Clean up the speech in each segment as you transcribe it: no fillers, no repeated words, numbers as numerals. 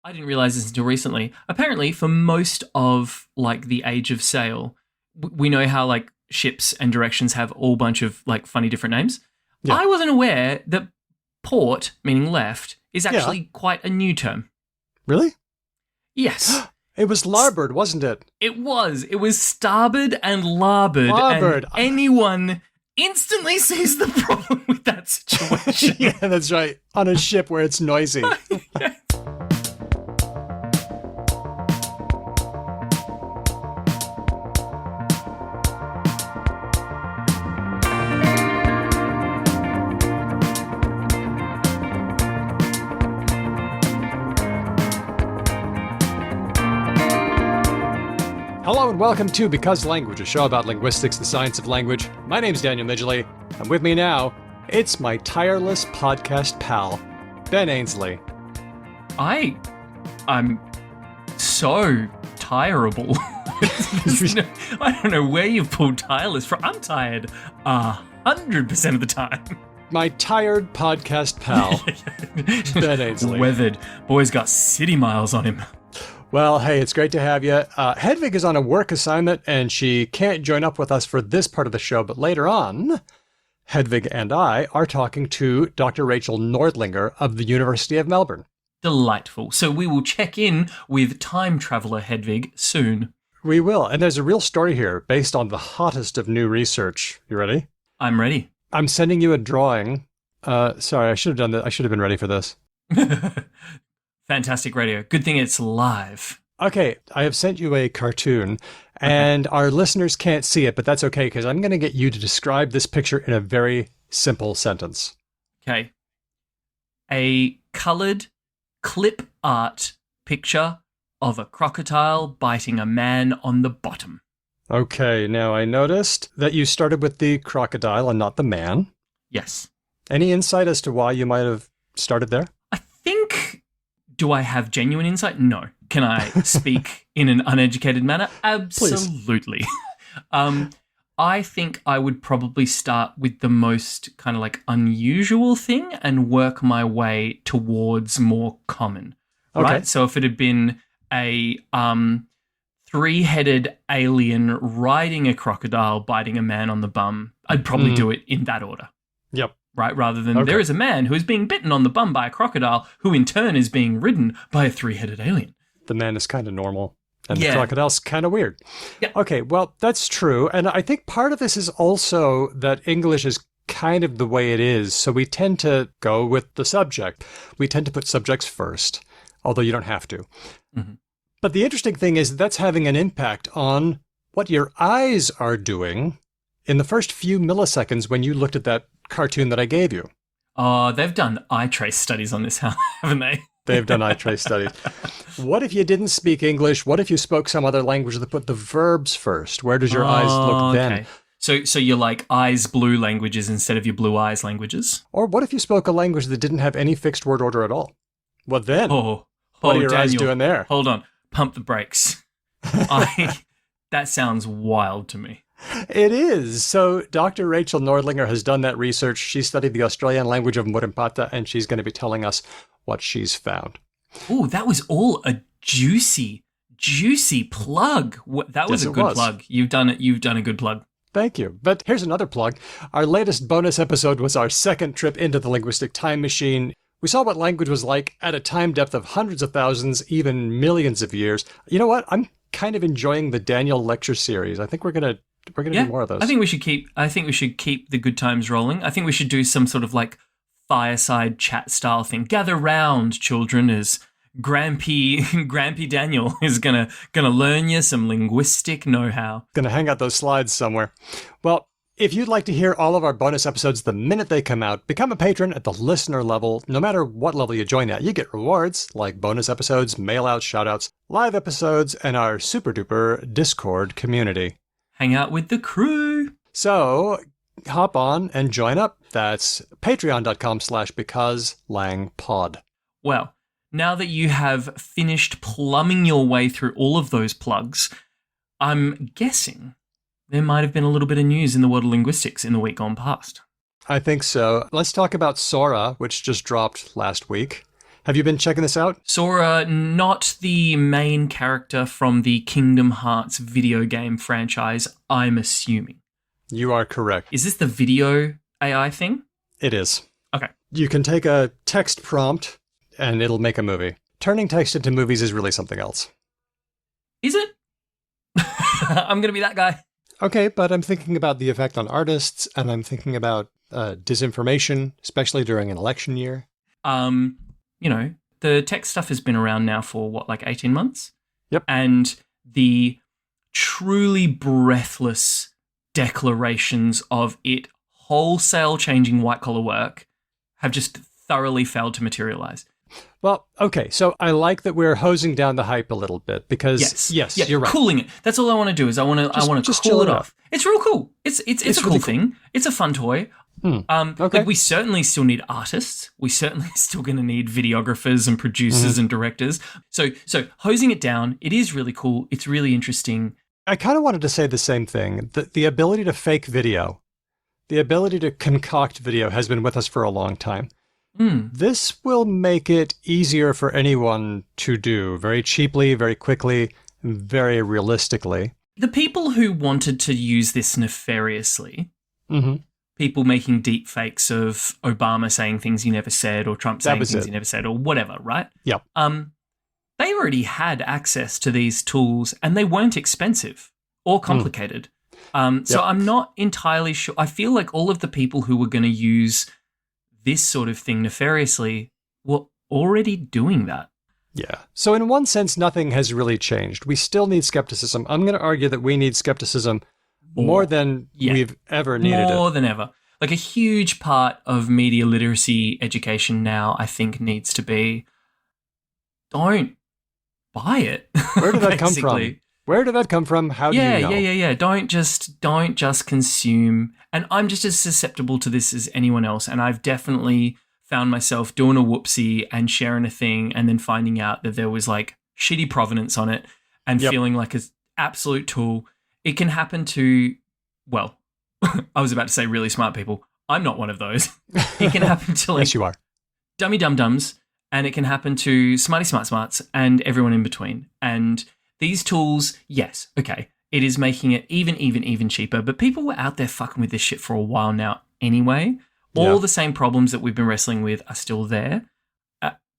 I didn't realize this until recently. Apparently, for most of like the age of sail, we know how like ships and directions have all bunch of like funny different names. Yeah. I wasn't aware that port, meaning left, is actually quite a new term. Really? Yes. It was larboard, wasn't it? It was. It was starboard and larboard. Larboard. And anyone instantly sees the problem with that situation. Yeah, that's right. On a ship where it's noisy. Yeah. Hello and welcome to Because Language, a show about linguistics, the science of language. My name's Daniel Midgley, and with me now, it's my tireless podcast pal, Ben Ainsley. I'm so tireable. I don't know where you've pulled tireless from. I'm tired 100% of the time. My tired podcast pal, Ben Ainsley. Weathered. Boy's got city miles on him. Well, hey, it's great to have you. Hedvig is on a work assignment, and she can't join up with us for this part of the show, but later on, Hedvig and I are talking to Dr. Rachel Nordlinger of the University of Melbourne. Delightful. So we will check in with time traveller Hedvig soon. We will, and there's a real story here based on the hottest of new research. You ready? I'm ready. I'm sending you a drawing. Sorry, I should have done that. I should have been ready for this. Fantastic radio. Good thing it's live. Okay, I have sent you a cartoon, and our listeners can't see it, but that's okay, because I'm going to get you to describe this picture in a very simple sentence. Okay. A coloured clip art picture of a crocodile biting a man on the bottom. Okay, now I noticed that you started with the crocodile and not the man. Yes. Any insight as to why you might have started there? I think... Do I have genuine insight? No. Can I speak in an uneducated manner? Absolutely. I think I would probably start with the most kind of like unusual thing and work my way towards more common. Okay. Right? So if it had been a three-headed alien riding a crocodile, biting a man on the bum, I'd probably do it in that order. Yep. Right, rather than there is a man who is being bitten on the bum by a crocodile, who in turn is being ridden by a three-headed alien. The man is kind of normal, and the crocodile's kind of weird. Yeah. Okay, well, that's true, and I think part of this is also that English is kind of the way it is, so we tend to go with the subject. We tend to put subjects first, although you don't have to. Mm-hmm. But the interesting thing is that's having an impact on what your eyes are doing in the first few milliseconds when you looked at that cartoon that I gave you. They've done eye trace studies on this, haven't they? They've done eye trace studies. What if you didn't speak English? What if you spoke some other language that put the verbs first? Where does your eyes look then? So you're like eyes blue languages instead of your blue eyes languages? Or what if you spoke a language that didn't have any fixed word order at all? Well then, what are your eyes doing there? Hold on. Pump the brakes. That sounds wild to me. It is. So Dr. Rachel Nordlinger has done that research. She studied the Australian language of Murrinhpatha, and she's going to be telling us what she's found. Oh, that was all a juicy plug. That was a good plug. You've done it. You've done a good plug. Thank you. But here's another plug. Our latest bonus episode was our second trip into the linguistic time machine. We saw what language was like at a time depth of hundreds of thousands, even millions of years. You know what? I'm kind of enjoying the Daniel lecture series. I think we're going to do more of those. I think we should keep the good times rolling. I think we should do some sort of like fireside chat style thing. Gather round, children, as Grampy Daniel is gonna learn you some linguistic know-how. Gonna hang out those slides somewhere. Well, if you'd like to hear all of our bonus episodes the minute they come out, become a patron at the listener level. No matter what level you join at, you get rewards like bonus episodes, mail-outs, shout-outs, live episodes, and our super-duper Discord community. Hang out with the crew. So hop on and join up. That's patreon.com/becauselangpod. Well, now that you have finished plumbing your way through all of those plugs, I'm guessing there might have been a little bit of news in the world of linguistics in the week gone past. I think so. Let's talk about Sora, which just dropped last week. Have you been checking this out? Sora, not the main character from the Kingdom Hearts video game franchise, I'm assuming. You are correct. Is this the video AI thing? It is. Okay. You can take a text prompt and it'll make a movie. Turning text into movies is really something else. Is it? I'm going to be that guy. Okay, but I'm thinking about the effect on artists, and I'm thinking about disinformation, especially during an election year. You know, the tech stuff has been around now for, 18 months? Yep. And the truly breathless declarations of it wholesale changing white-collar work have just thoroughly failed to materialize. Well, okay, so I like that we're hosing down the hype a little bit because yes, you're right. Cooling it. That's all I want to do is I want to cool it off. It's real cool. It's a cool really thing. It's a fun toy. Okay. We certainly still need artists. We certainly still going to need videographers and producers and directors. So hosing it down, it is really cool. It's really interesting. I kind of wanted to say the same thing. The ability to fake video, the ability to concoct video has been with us for a long time. This will make it easier for anyone to do very cheaply, very quickly, very realistically. The people who wanted to use this nefariously, people making deep fakes of Obama saying things he never said or Trump saying things he never said or whatever, right? Yep. They already had access to these tools and they weren't expensive or complicated. So I'm not entirely sure. I feel like all of the people who were going to use this sort of thing nefariously were already doing that. Yeah. So in one sense, nothing has really changed. We still need skepticism. I'm going to argue that we need skepticism more than we've ever needed it. More than ever. Like a huge part of media literacy education now, I think, needs to be, don't buy it. Where did that come from? Where did that come from? How do you know? Yeah. Don't just consume. And I'm just as susceptible to this as anyone else. And I've definitely found myself doing a whoopsie and sharing a thing and then finding out that there was shitty provenance on it and feeling like an absolute tool. It can happen to, well, I was about to say really smart people. I'm not one of those. It can happen to yes, you are. Dummy dum-dums, and it can happen to smarty smarts and everyone in between. And these tools, yes, okay, it is making it even cheaper, but people were out there fucking with this shit for a while now anyway. All the same problems that we've been wrestling with are still there.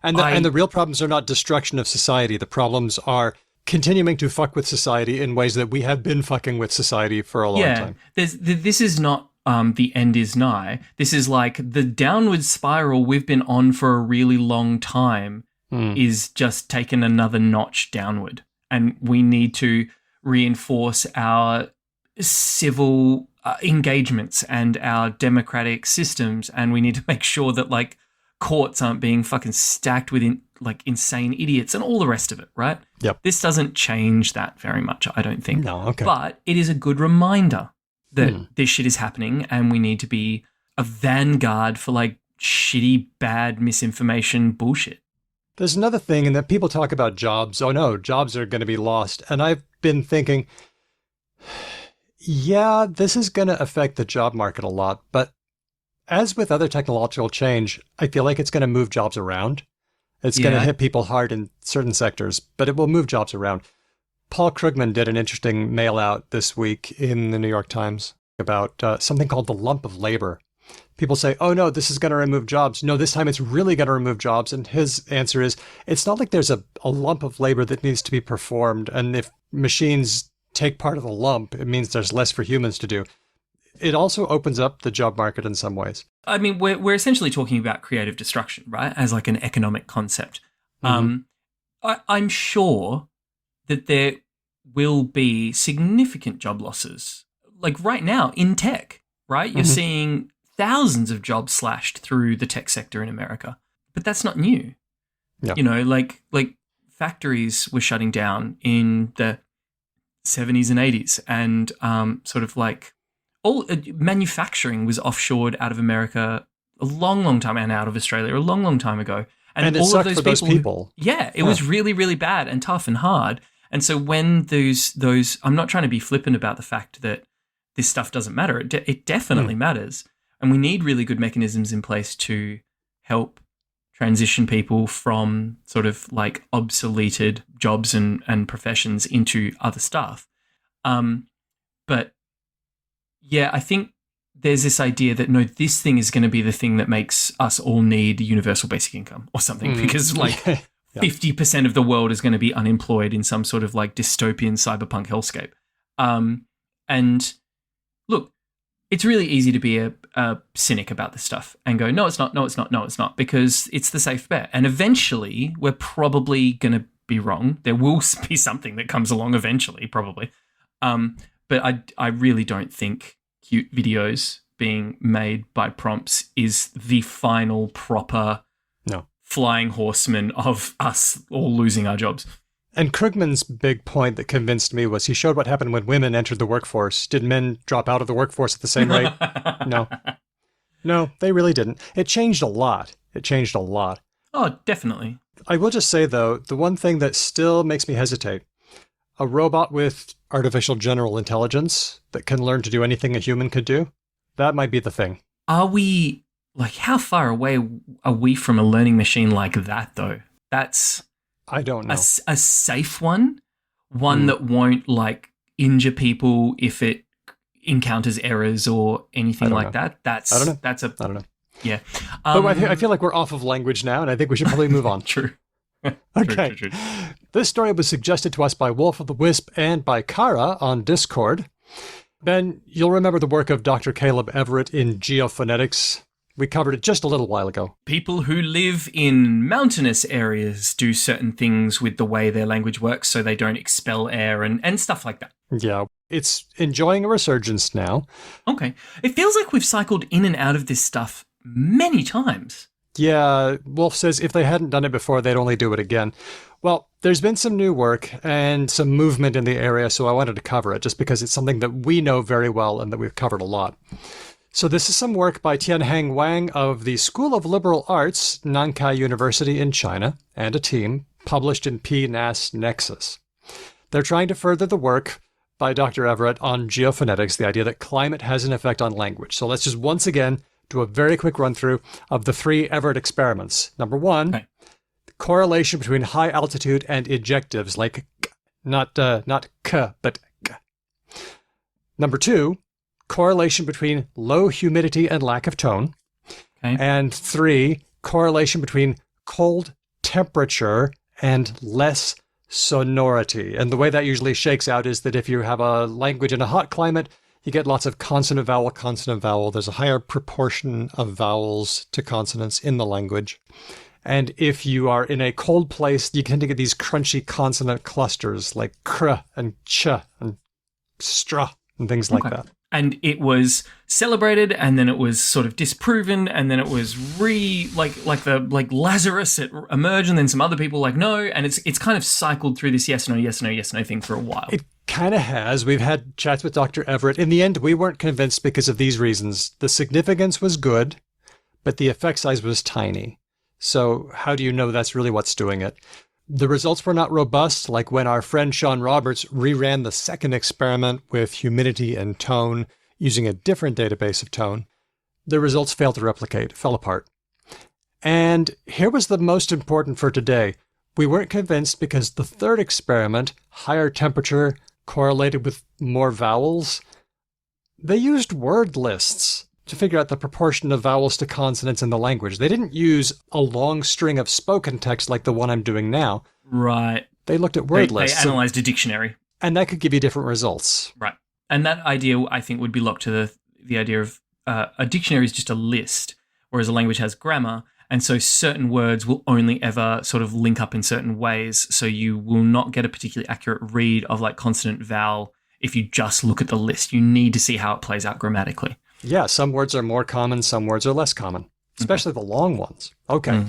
And the real problems are not destruction of society. The problems are continuing to fuck with society in ways that we have been fucking with society for a long time. This is not the end is nigh. This is like the downward spiral we've been on for a really long time is just taken another notch downward. And we need to reinforce our civil engagements and our democratic systems. And we need to make sure that courts aren't being fucking stacked with insane idiots and all the rest of it, right? Yep. This doesn't change that very much, I don't think. No, okay. But it is a good reminder that this shit is happening and we need to be a vanguard for shitty, bad misinformation bullshit. There's another thing in that people talk about jobs. Oh no, jobs are going to be lost. And I've been thinking, yeah, this is going to affect the job market a lot. But as with other technological change, I feel like it's going to move jobs around. It's going to hit people hard in certain sectors, but it will move jobs around. Paul Krugman did an interesting mail out this week in the New York Times about something called the lump of labor. People say, oh no, this is going to remove jobs. No, this time it's really going to remove jobs. And his answer is, it's not like there's a lump of labor that needs to be performed. And if machines take part of the lump, it means there's less for humans to do. It also opens up the job market in some ways. I mean, we're essentially talking about creative destruction, right? As an economic concept. I'm sure that there will be significant job losses. Right now in tech, right? You're seeing thousands of jobs slashed through the tech sector in America. But that's not new. Yeah. You know, factories were shutting down in the 70s and 80s and all manufacturing was offshored out of America a long time and out of Australia a long time ago. And all of those people. It was really, really bad and tough and hard. And so when those, I'm not trying to be flippant about the fact that this stuff doesn't matter. It definitely matters. And we need really good mechanisms in place to help transition people from sort of like obsoleted jobs and professions into other stuff. But yeah, I think there's this idea that, no, this thing is going to be the thing that makes us all need universal basic income or something, because like 50% of the world is going to be unemployed in some sort of like dystopian cyberpunk hellscape. And look, it's really easy to be a cynic about this stuff and go, no, it's not, no, it's not, no, it's not, because it's the safe bet. And eventually we're probably going to be wrong. There will be something that comes along eventually, probably. But I really don't think cute videos being made by prompts is the final proper flying horseman of us all losing our jobs. And Krugman's big point that convinced me was he showed what happened when women entered the workforce. Did men drop out of the workforce at the same rate? No. No, they really didn't. It changed a lot. Oh, definitely. I will just say, though, the one thing that still makes me hesitate, a robot with artificial general intelligence that can learn to do anything a human could do, that might be the thing. Are we, like, how far away are we from a learning machine like that, though? That's... I don't know. A safe one that won't, like, injure people if it encounters errors or anything like that. I don't know. Yeah. But I feel like we're off of language now, and I think we should probably move on. True. Okay. True. This story was suggested to us by Wolf of the Wisp and by Kara on Discord. Ben, you'll remember the work of Dr. Caleb Everett in geophonetics. We covered it just a little while ago. People who live in mountainous areas do certain things with the way their language works so they don't expel air and stuff like that. Yeah, it's enjoying a resurgence now. Okay. It feels like we've cycled in and out of this stuff many times. Yeah, Wolf says if they hadn't done it before, they'd only do it again. Well, there's been some new work and some movement in the area, so I wanted to cover it just because it's something that we know very well and that we've covered a lot. So this is some work by Tianheng Wang of the School of Liberal Arts, Nankai University in China, and a team, published in PNAS Nexus. They're trying to further the work by Dr. Everett on geophonetics, the idea that climate has an effect on language. So let's just once again do a very quick run-through of the 3 Everett experiments. Number 1, the correlation between high altitude and ejectives, like k, not k, but k. Number 2, correlation between low humidity and lack of tone. Okay. And 3, correlation between cold temperature and less sonority. And the way that usually shakes out is that if you have a language in a hot climate, you get lots of consonant, vowel. There's a higher proportion of vowels to consonants in the language. And if you are in a cold place, you tend to get these crunchy consonant clusters like kr and ch and stra and things like that. And it was celebrated, and then it was sort of disproven, and then it was like Lazarus, it emerged, and then some other people like no, and it's kind of cycled through this yes no thing for a while. It kind of has. We've had chats with Dr. Everett. In the end, we weren't convinced because of these reasons. The significance was good, but the effect size was tiny. So how do you know that's really what's doing it? The results were not robust, like when our friend Sean Roberts reran the second experiment with humidity and tone using a different database of tone. The results failed to replicate, fell apart. And here was the most important for today. We weren't convinced because the third experiment, higher temperature correlated with more vowels, they used word lists to figure out the proportion of vowels to consonants in the language. They didn't use a long string of spoken text like the one I'm doing now. Right. They looked at word lists. They analyzed a dictionary. And that could give you different results. Right. And that idea, I think, would be locked to the idea of a dictionary is just a list, whereas a language has grammar. And so certain words will only ever sort of link up in certain ways. So you will not get a particularly accurate read of like consonant vowel if you just look at the list. You need to see how it plays out grammatically. Yeah, some words are more common, some words are less common, especially the long ones. Okay,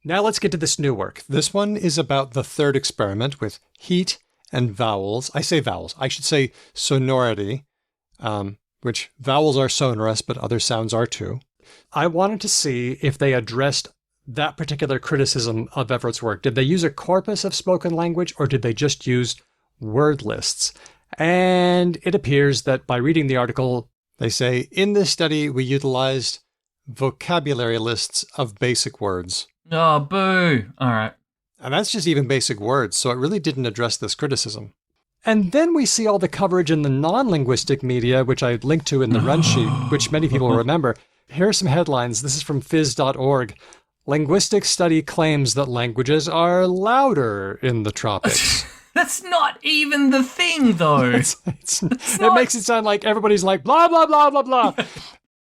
Now let's get to this new work. This one is about the third experiment with heat and vowels. I say vowels. I should say sonority, which vowels are sonorous, but other sounds are too. I wanted to see if they addressed that particular criticism of Everett's work. Did they use a corpus of spoken language, or did they just use word lists? And it appears that by reading the article, they say, in this study, we utilized vocabulary lists of basic words. Oh, boo. All right. And that's just even basic words, so it really didn't address this criticism. And then we see all the coverage in the non-linguistic media, which I linked to in the run sheet, which many people remember. Here are some headlines. This is from phys.org. Linguistic study claims that languages are louder in the tropics. That's not even the thing, though. It makes it sound like everybody's like, blah, blah, blah, blah, blah.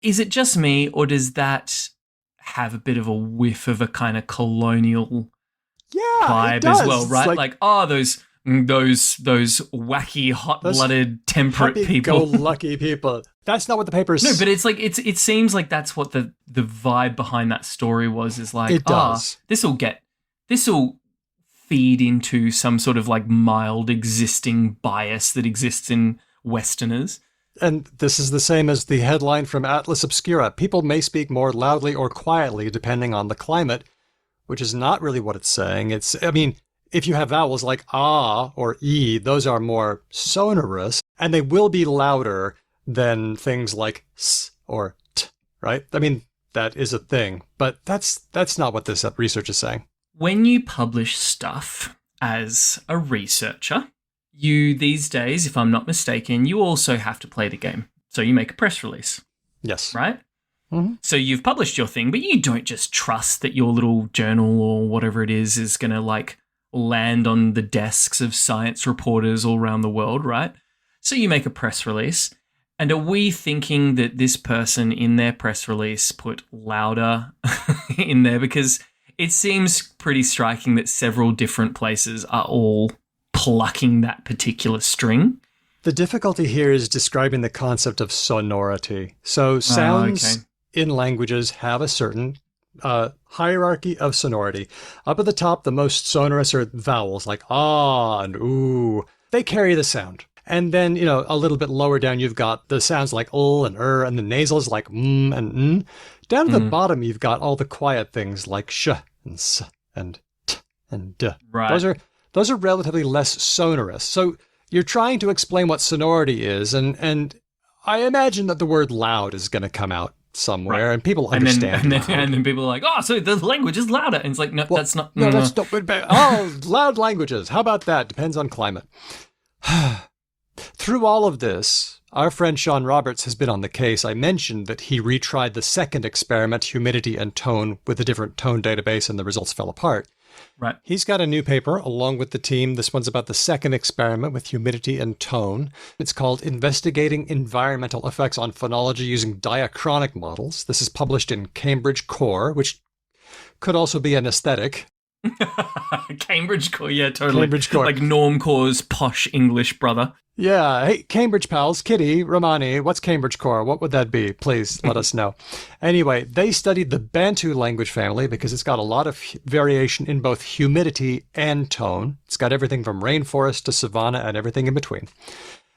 Is it just me, or does that have a bit of a whiff of a kind of colonial vibe as well, right? Like, those wacky, hot-blooded, temperate people. Go-lucky people. That's not what the paper is. No, but it's like it seems like that's what the vibe behind that story was. Is like, it does. This will feed into some sort of like mild existing bias that exists in Westerners. And this is the same as the headline from Atlas Obscura. People may speak more loudly or quietly depending on the climate, which is not really what it's saying. If you have vowels like ah or e, those are more sonorous, and they will be louder than things like s or t, right? I mean, that is a thing, but that's not what this research is saying. When you publish stuff as a researcher, you these days, if I'm not mistaken, you also have to play the game. So you make a press release. Yes. Right? Mm-hmm. So you've published your thing, but you don't just trust that your little journal or whatever it is going to like land on the desks of science reporters all around the world, right? So you make a press release. And are we thinking that this person in their press release put louder in there? Because it seems pretty striking that several different places are all plucking that particular string. The difficulty here is describing the concept of sonority. So sounds in languages have a certain hierarchy of sonority. Up at the top, the most sonorous are vowels like ah and ooh. They carry the sound. And then, a little bit lower down, you've got the sounds like ul and and the nasals like and n. Down at the bottom, you've got all the quiet things like sh and s and t and d. Right. Those are relatively less sonorous. So you're trying to explain what sonority is, and I imagine that the word loud is going to come out somewhere, and people understand. And then people are like, so the language is louder. And it's like, no, that's not. No, that's not. Oh, loud languages. How about that? Depends on climate. Through all of this, our friend Sean Roberts has been on the case. I mentioned that he retried the second experiment, humidity and tone, with a different tone database, and the results fell apart. Right. He's got a new paper along with the team. This one's about the second experiment with humidity and tone. It's called Investigating Environmental Effects on Phonology Using Diachronic Models. This is published in Cambridge Core, which could also be an aesthetic. Cambridge Core, yeah, totally. Cambridge Core. Like Norm Core's posh English brother. Yeah. Hey, Cambridge pals, Kitty, Romani, what's Cambridge Core? What would that be? Please let us know. Anyway, they studied the Bantu language family because it's got a lot of variation in both humidity and tone. It's got everything from rainforest to savanna and everything in between.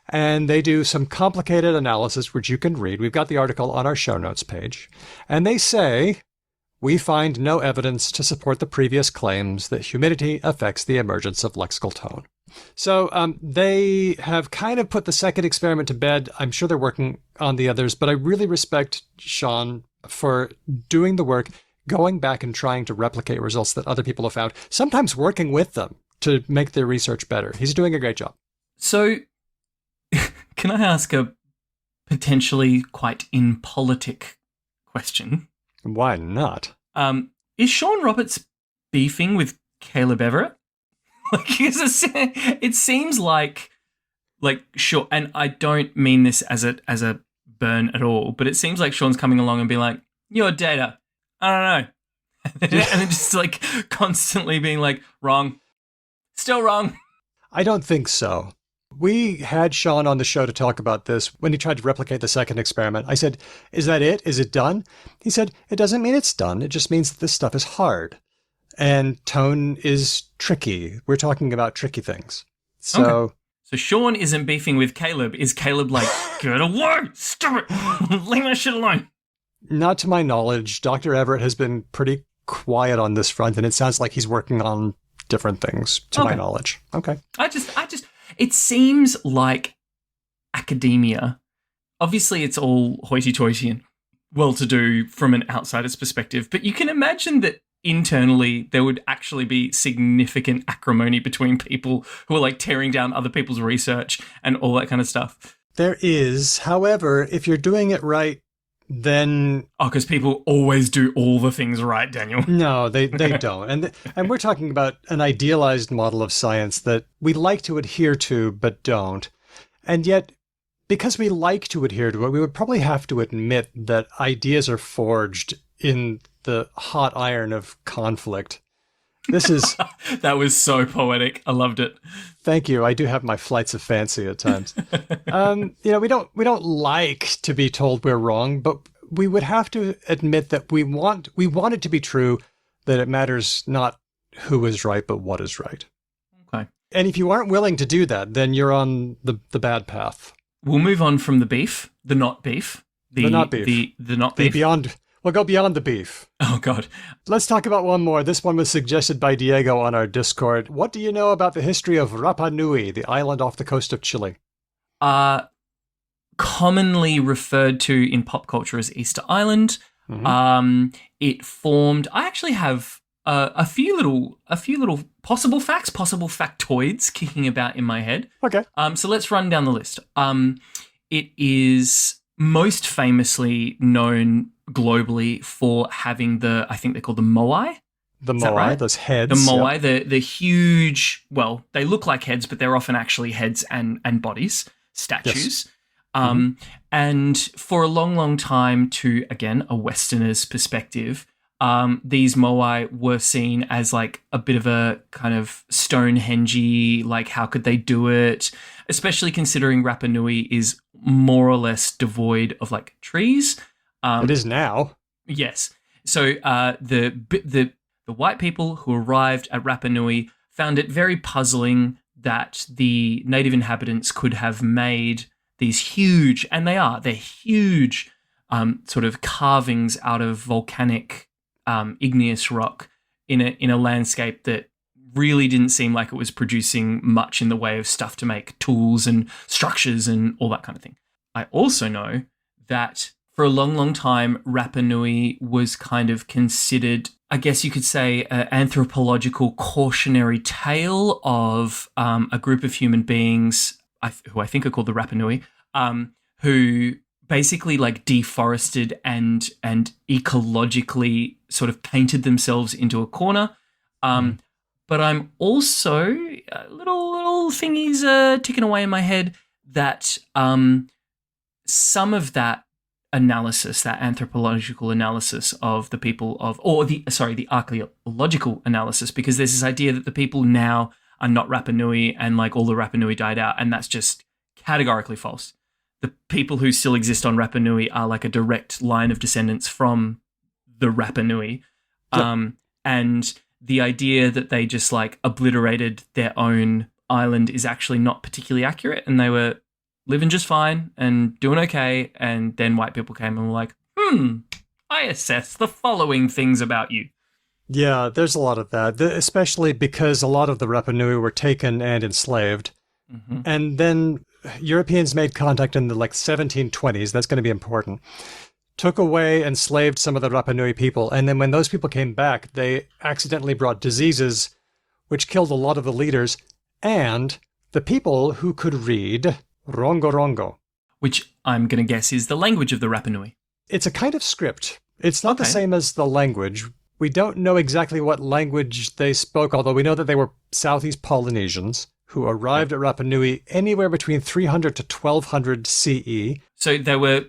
And they do some complicated analysis, which you can read. We've got the article on our show notes page. And they say, we find no evidence to support the previous claims that humidity affects the emergence of lexical tone. So they have kind of put the second experiment to bed. I'm sure they're working on the others, but I really respect Sean for doing the work, going back and trying to replicate results that other people have found, sometimes working with them to make their research better. He's doing a great job. So can I ask a potentially quite impolitic question? Why not? Is Sean Roberts beefing with Caleb Everett? It seems like sure, and I don't mean this as a burn at all, but it seems like Sean's coming along and being like, your data, I don't know. And then just like constantly being like, wrong, still wrong. I don't think so. We had Sean on the show to talk about this when he tried to replicate the second experiment. I said, is that it? Is it done? He said, it doesn't mean it's done. It just means that this stuff is hard. And tone is tricky. We're talking about tricky things. So Sean isn't beefing with Caleb. Is Caleb like, get away, stop it, leave my shit alone? Not to my knowledge. Dr. Everett has been pretty quiet on this front, and it sounds like he's working on different things, to my knowledge. Okay. It seems like academia, obviously it's all hoity-toity and well-to-do from an outsider's perspective, but you can imagine that internally there would actually be significant acrimony between people who are like tearing down other people's research and all that kind of stuff. There is. However, if you're doing it right, then... Oh, because people always do all the things right, Daniel. No, they don't. And we're talking about an idealized model of science that we like to adhere to, but don't. And yet, because we like to adhere to it, we would probably have to admit that ideas are forged in the hot iron of conflict. This is... That was so poetic. I loved it. Thank you. I do have my flights of fancy at times. We don't like to be told we're wrong, but we would have to admit that we want it to be true, that it matters not who is right, but what is right. Okay. And if you aren't willing to do that, then you're on the bad path. We'll move on from the beef, the not beef. The not beef. The not beef. We'll go beyond the beef. Oh, God. Let's talk about one more. This one was suggested by Diego on our Discord. What do you know about the history of Rapa Nui, the island off the coast of Chile? Commonly referred to in pop culture as Easter Island. Mm-hmm. It formed... I actually have a few little possible facts, possible factoids kicking about in my head. Okay. So let's run down the list. It is most famously known globally for having I think they're called the moai. The moai, right? Those heads. The moai, the huge, well, they look like heads, but they're often actually heads and bodies, statues. Yes. And for a long, long time, to, again, a Westerner's perspective, these moai were seen as like a bit of a kind of Stonehenge-y, like how could they do it? Especially considering Rapa Nui is more or less devoid of like trees. It is now. Yes. So the white people who arrived at Rapa Nui found it very puzzling that the native inhabitants could have made these huge, and they're huge, sort of carvings out of volcanic igneous rock in a landscape that really didn't seem like it was producing much in the way of stuff to make tools and structures and all that kind of thing. I also know that for a long, long time, Rapa Nui was kind of considered, I guess you could say, an anthropological cautionary tale of a group of human beings, who I think are called the Rapa Nui, who basically like deforested and ecologically sort of painted themselves into a corner. But I'm also, little thingies ticking away in my head that some of that analysis, that anthropological analysis of the people of, the archaeological analysis, because there's this idea that the people now are not Rapa Nui and like all the Rapa Nui died out, and that's just categorically false. The people who still exist on Rapa Nui are like a direct line of descendants from the Rapa Nui. Yep. And the idea that they just like obliterated their own island is actually not particularly accurate, and they were living just fine and doing okay, and then white people came and were like, I assess the following things about you. Yeah, there's a lot of that, especially because a lot of the Rapa Nui were taken and enslaved. Mm-hmm. And then Europeans made contact in the 1720s, that's going to be important, took away, enslaved some of the Rapa Nui people, and then when those people came back, they accidentally brought diseases, which killed a lot of the leaders, and the people who could read Rongo Rongo. Which I'm going to guess is the language of the Rapa Nui. It's a kind of script. It's not the same as the language. We don't know exactly what language they spoke, although we know that they were Southeast Polynesians who arrived at Rapa Nui anywhere between 300 to 1200 CE. So they were...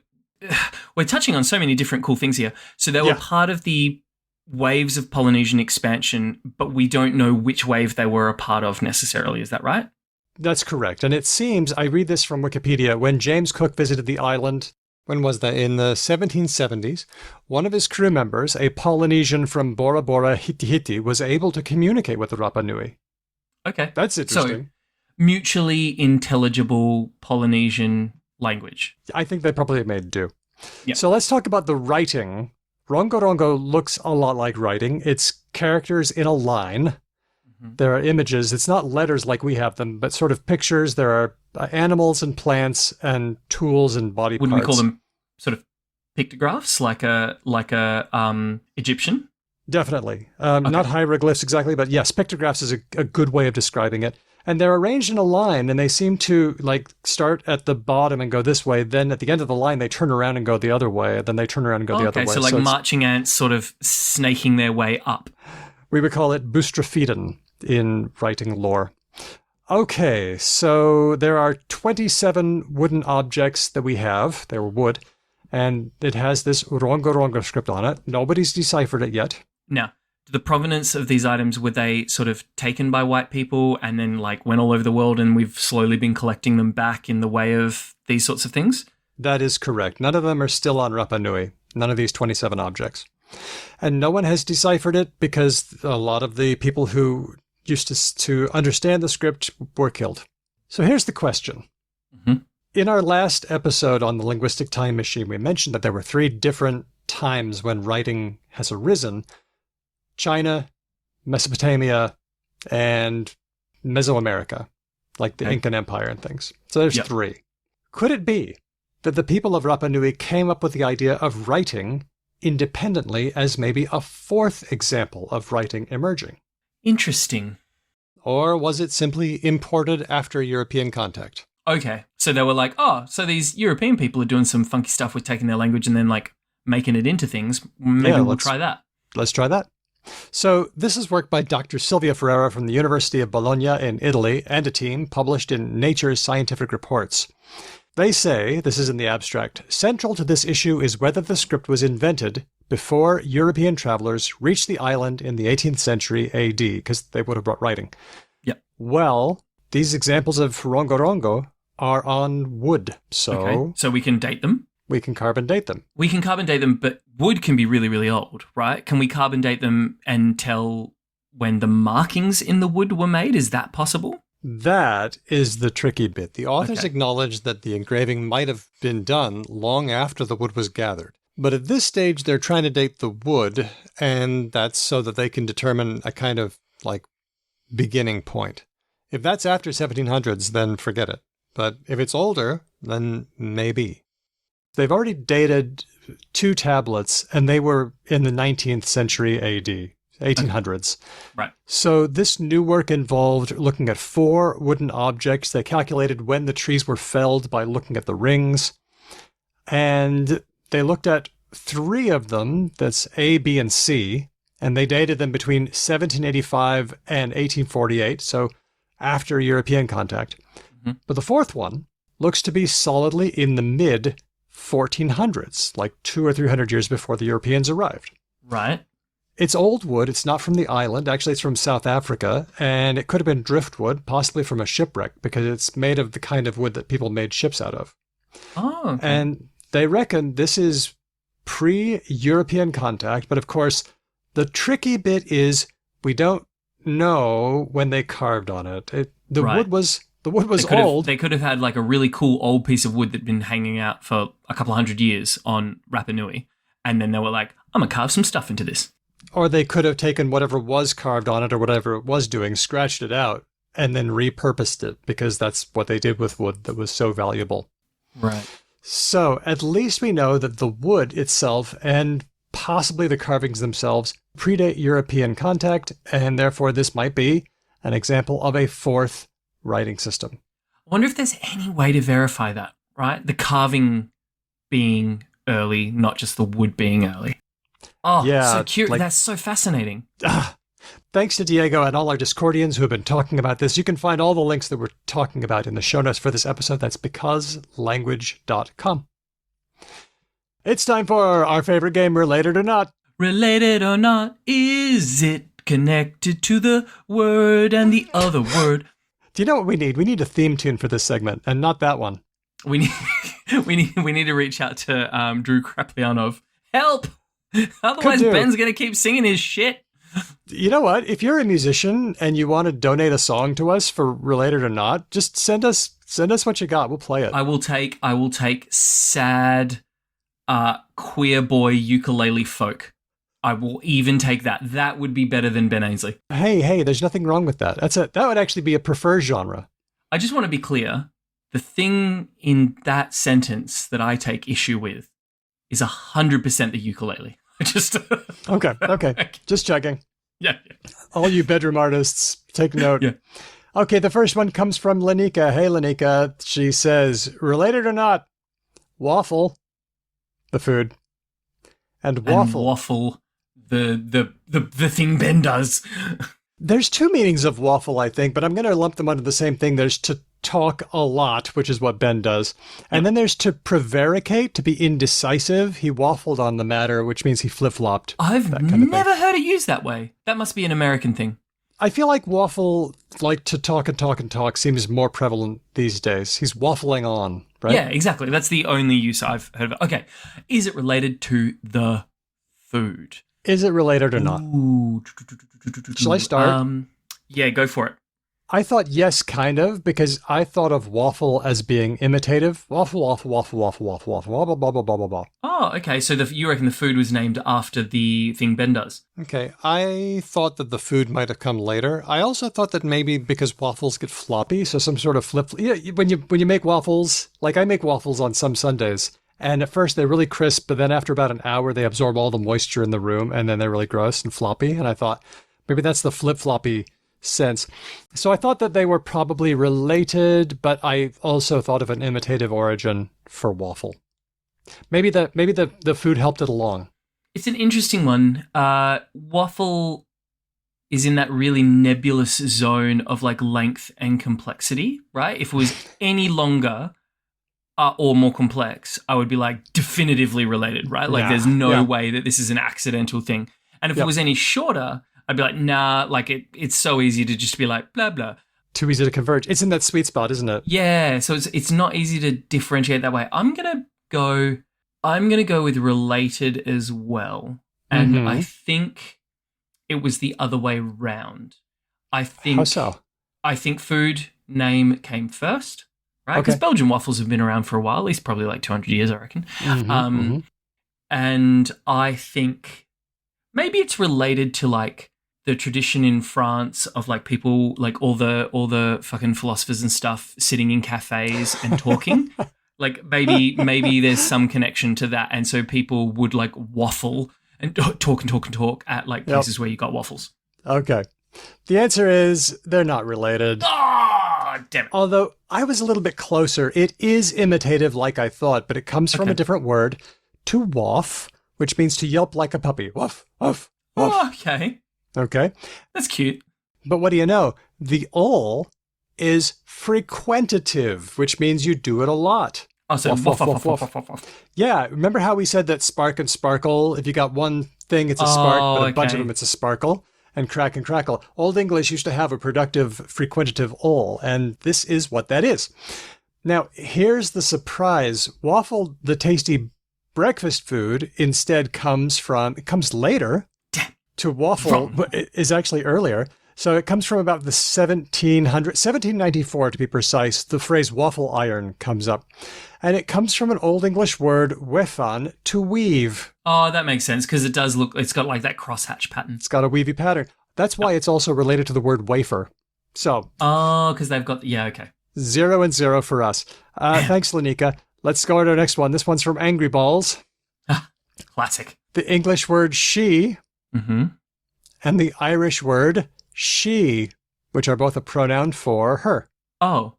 We're touching on so many different cool things here. So they were part of the waves of Polynesian expansion, but we don't know which wave they were a part of necessarily. Is that right? That's correct. And it seems, I read this from Wikipedia, when James Cook visited the island, when was that? In the 1770s, one of his crew members, a Polynesian from Bora Bora, Hiti Hiti, was able to communicate with the Rapa Nui. Okay. That's interesting. So, mutually intelligible Polynesian language. I think they probably made do. Yep. So let's talk about the writing. Rongo Rongo looks a lot like writing. It's characters in a line. There are images. It's not letters like we have them, but sort of pictures. There are animals and plants and tools and body parts. Wouldn't we call them sort of pictographs, like a Egyptian? Definitely. Not hieroglyphs exactly, but yes, pictographs is a good way of describing it. And they're arranged in a line, and they seem to like start at the bottom and go this way. Then at the end of the line, they turn around and go the other way. Then they turn around and go the other way. So like marching ants sort of snaking their way up. We would call it boustrophedon in writing lore. Okay, so there are 27 wooden objects that we have. They were wood. And it has this Rongo Rongo script on it. Nobody's deciphered it yet. Now, the provenance of these items, were they sort of taken by white people and then like went all over the world and we've slowly been collecting them back in the way of these sorts of things? That is correct. None of them are still on Rapa Nui. None of these 27 objects. And no one has deciphered it because a lot of the people who used to understand the script were killed. So here's the question. Mm-hmm. In our last episode on the linguistic time machine, we mentioned that there were 3 different times when writing has arisen: China, Mesopotamia, and Mesoamerica, like the Incan Empire and things. So there's 3. Could it be that the people of Rapa Nui came up with the idea of writing independently as maybe a 4th example of writing emerging? Interesting. Or was it simply imported after European contact? Okay, so they were like, so these European people are doing some funky stuff with taking their language and then like making it into things. Maybe we'll try that. Let's try that. So this is work by Dr. Silvia Ferreira from the University of Bologna in Italy and a team published in Nature's Scientific Reports. They say, this is in the abstract, central to this issue is whether the script was invented before European travelers reached the island in the 18th century AD, because they would have brought writing. Yep. Well, these examples of Rongo Rongo are on wood, so we can date them. We can carbon date them. We can carbon date them, but wood can be really, really old, right? Can we carbon date them and tell when the markings in the wood were made? Is that possible? That is the tricky bit. The authors acknowledge that the engraving might have been done long after the wood was gathered. But at this stage, they're trying to date the wood, and that's so that they can determine a kind of like beginning point. If that's after 1700s, then forget it. But if it's older, then maybe. They've already dated 2 tablets, and they were in the 19th century AD, 1800s. Right. So this new work involved looking at 4 wooden objects. They calculated when the trees were felled by looking at the rings. And they looked at 3 of them, that's A, B, and C, and they dated them between 1785 and 1848, so after European contact. Mm-hmm. But the 4th one looks to be solidly in the mid-1400s, like 200 or 300 years before the Europeans arrived. Right. It's old wood. It's not from the island. Actually, it's from South Africa, and it could have been driftwood, possibly from a shipwreck, because it's made of the kind of wood that people made ships out of. Oh, okay. And they reckon this is pre-European contact, but of course, the tricky bit is we don't know when they carved on it. The wood was old. They could have had like a really cool old piece of wood that'd been hanging out for a couple of 100 years on Rapa Nui, and then they were like, I'm gonna carve some stuff into this. Or they could have taken whatever was carved on it or whatever it was doing, scratched it out, and then repurposed it, because that's what they did with wood that was so valuable. Right. So at least we know that the wood itself and possibly the carvings themselves predate European contact, and therefore this might be an example of a 4th writing system. I wonder if there's any way to verify that, right? The carving being early, not just the wood being early. Oh, yeah, so cute. That's so fascinating. Thanks to Diego and all our Discordians who have been talking about this. You can find all the links that we're talking about in the show notes for this episode. That's becauselanguage.com. It's time for our favorite game, Related or Not. Related or not, is it connected to the word and the other word? Do you know what we need? We need a theme tune for this segment, and not that one. We need to reach out to Drew Kraplianov. Help! Otherwise, Ben's going to keep singing his shit. You know what? If you're a musician and you want to donate a song to us for Related or Not, just send us what you got. We'll play it. I will take sad queer boy ukulele folk. I will even take that. That would be better than Ben Ainsley. Hey, there's nothing wrong with that. That would actually be a preferred genre. I just want to be clear. The thing in that sentence that I take issue with is 100% the ukulele. Just Okay. Just checking. Yeah. All you bedroom artists, take note. Yeah. Okay, the first one comes from Lanika. Hey, Lanika. She says, related or not, waffle, the food, and waffle. And waffle, the thing Ben does. There's two meanings of waffle, I think, but I'm going to lump them under the same thing. There's to talk a lot, which is what Ben does. And then there's to prevaricate, to be indecisive. He waffled on the matter, which means he flip-flopped. I've never heard it used that way. That must be an American thing. I feel like waffle, like to talk and talk and talk, seems more prevalent these days. He's waffling on, right? Yeah, exactly. That's the only use I've heard of it. Okay. Is it related to the food? Is it related or not? Ooh. Shall I start? Yeah, go for it. I thought yes, kind of, because I thought of waffle as being imitative. Waffle, waffle, waffle, waffle, waffle, waffle, blah, blah, blah, blah, blah, blah, blah. Oh, okay. So you reckon the food was named after the thing Ben does? Okay, I thought that the food might have come later. I also thought that maybe because waffles get floppy, so some sort of flip. Yeah, when you make waffles, like I make waffles on some Sundays, and at first they're really crisp, but then after about an hour they absorb all the moisture in the room, and then they're really gross and floppy. And I thought maybe that's the flip-floppy sense. So I thought that they were probably related, but I also thought of an imitative origin for waffle. Maybe the food helped it along. It's an interesting one. Waffle is in that really nebulous zone of like length and complexity, right? If it was any longer or more complex, I would be like definitively related, right? Like there's no way that this is an accidental thing. And if it was any shorter, I'd be like, nah, like it's so easy to just be like, blah, blah. Too easy to converge. It's in that sweet spot, isn't it? Yeah, so it's not easy to differentiate that way. I'm gonna go with related as well. And I think it was the other way round. How so? I think food name came first, right? Because Belgian waffles have been around for a while, at least probably like 200 years, I reckon. And I think maybe it's related to like the tradition in France of like people, like all the fucking philosophers and stuff sitting in cafes and talking. Like maybe there's some connection to that. And so people would like waffle and talk at like places where you got waffles. Okay. The answer is they're not related. Oh, damn it. Although I was a little bit closer. It is imitative like I thought, but it comes from a different word, to waff, which means to yelp like a puppy. Woof, woof, woof. Oh, okay. Okay. That's cute. But what do you know? The ol is frequentative, which means you do it a lot. Oh, so woof, woof, woof, woof. Yeah, remember how we said that spark and sparkle, if you got one thing, it's a spark, but a bunch of them, it's a sparkle? And crack and crackle. Old English used to have a productive frequentative ol, and this is what that is. Now, here's the surprise. Waffle, the tasty breakfast food, instead comes later. To waffle is actually earlier. So it comes from about the 1794 to be precise. The phrase waffle iron comes up. And it comes from an Old English word, wefan, to weave. Oh, that makes sense because it does look, it's got like that crosshatch pattern. It's got a weavy pattern. That's why it's also related to the word wafer. So. Oh, because they've got, yeah, okay. 0 and 0 for us. Thanks, Lanika. Let's go to our next one. This one's from Angry Balls. Classic. The English word she. And the Irish word she, which are both a pronoun for her. Oh,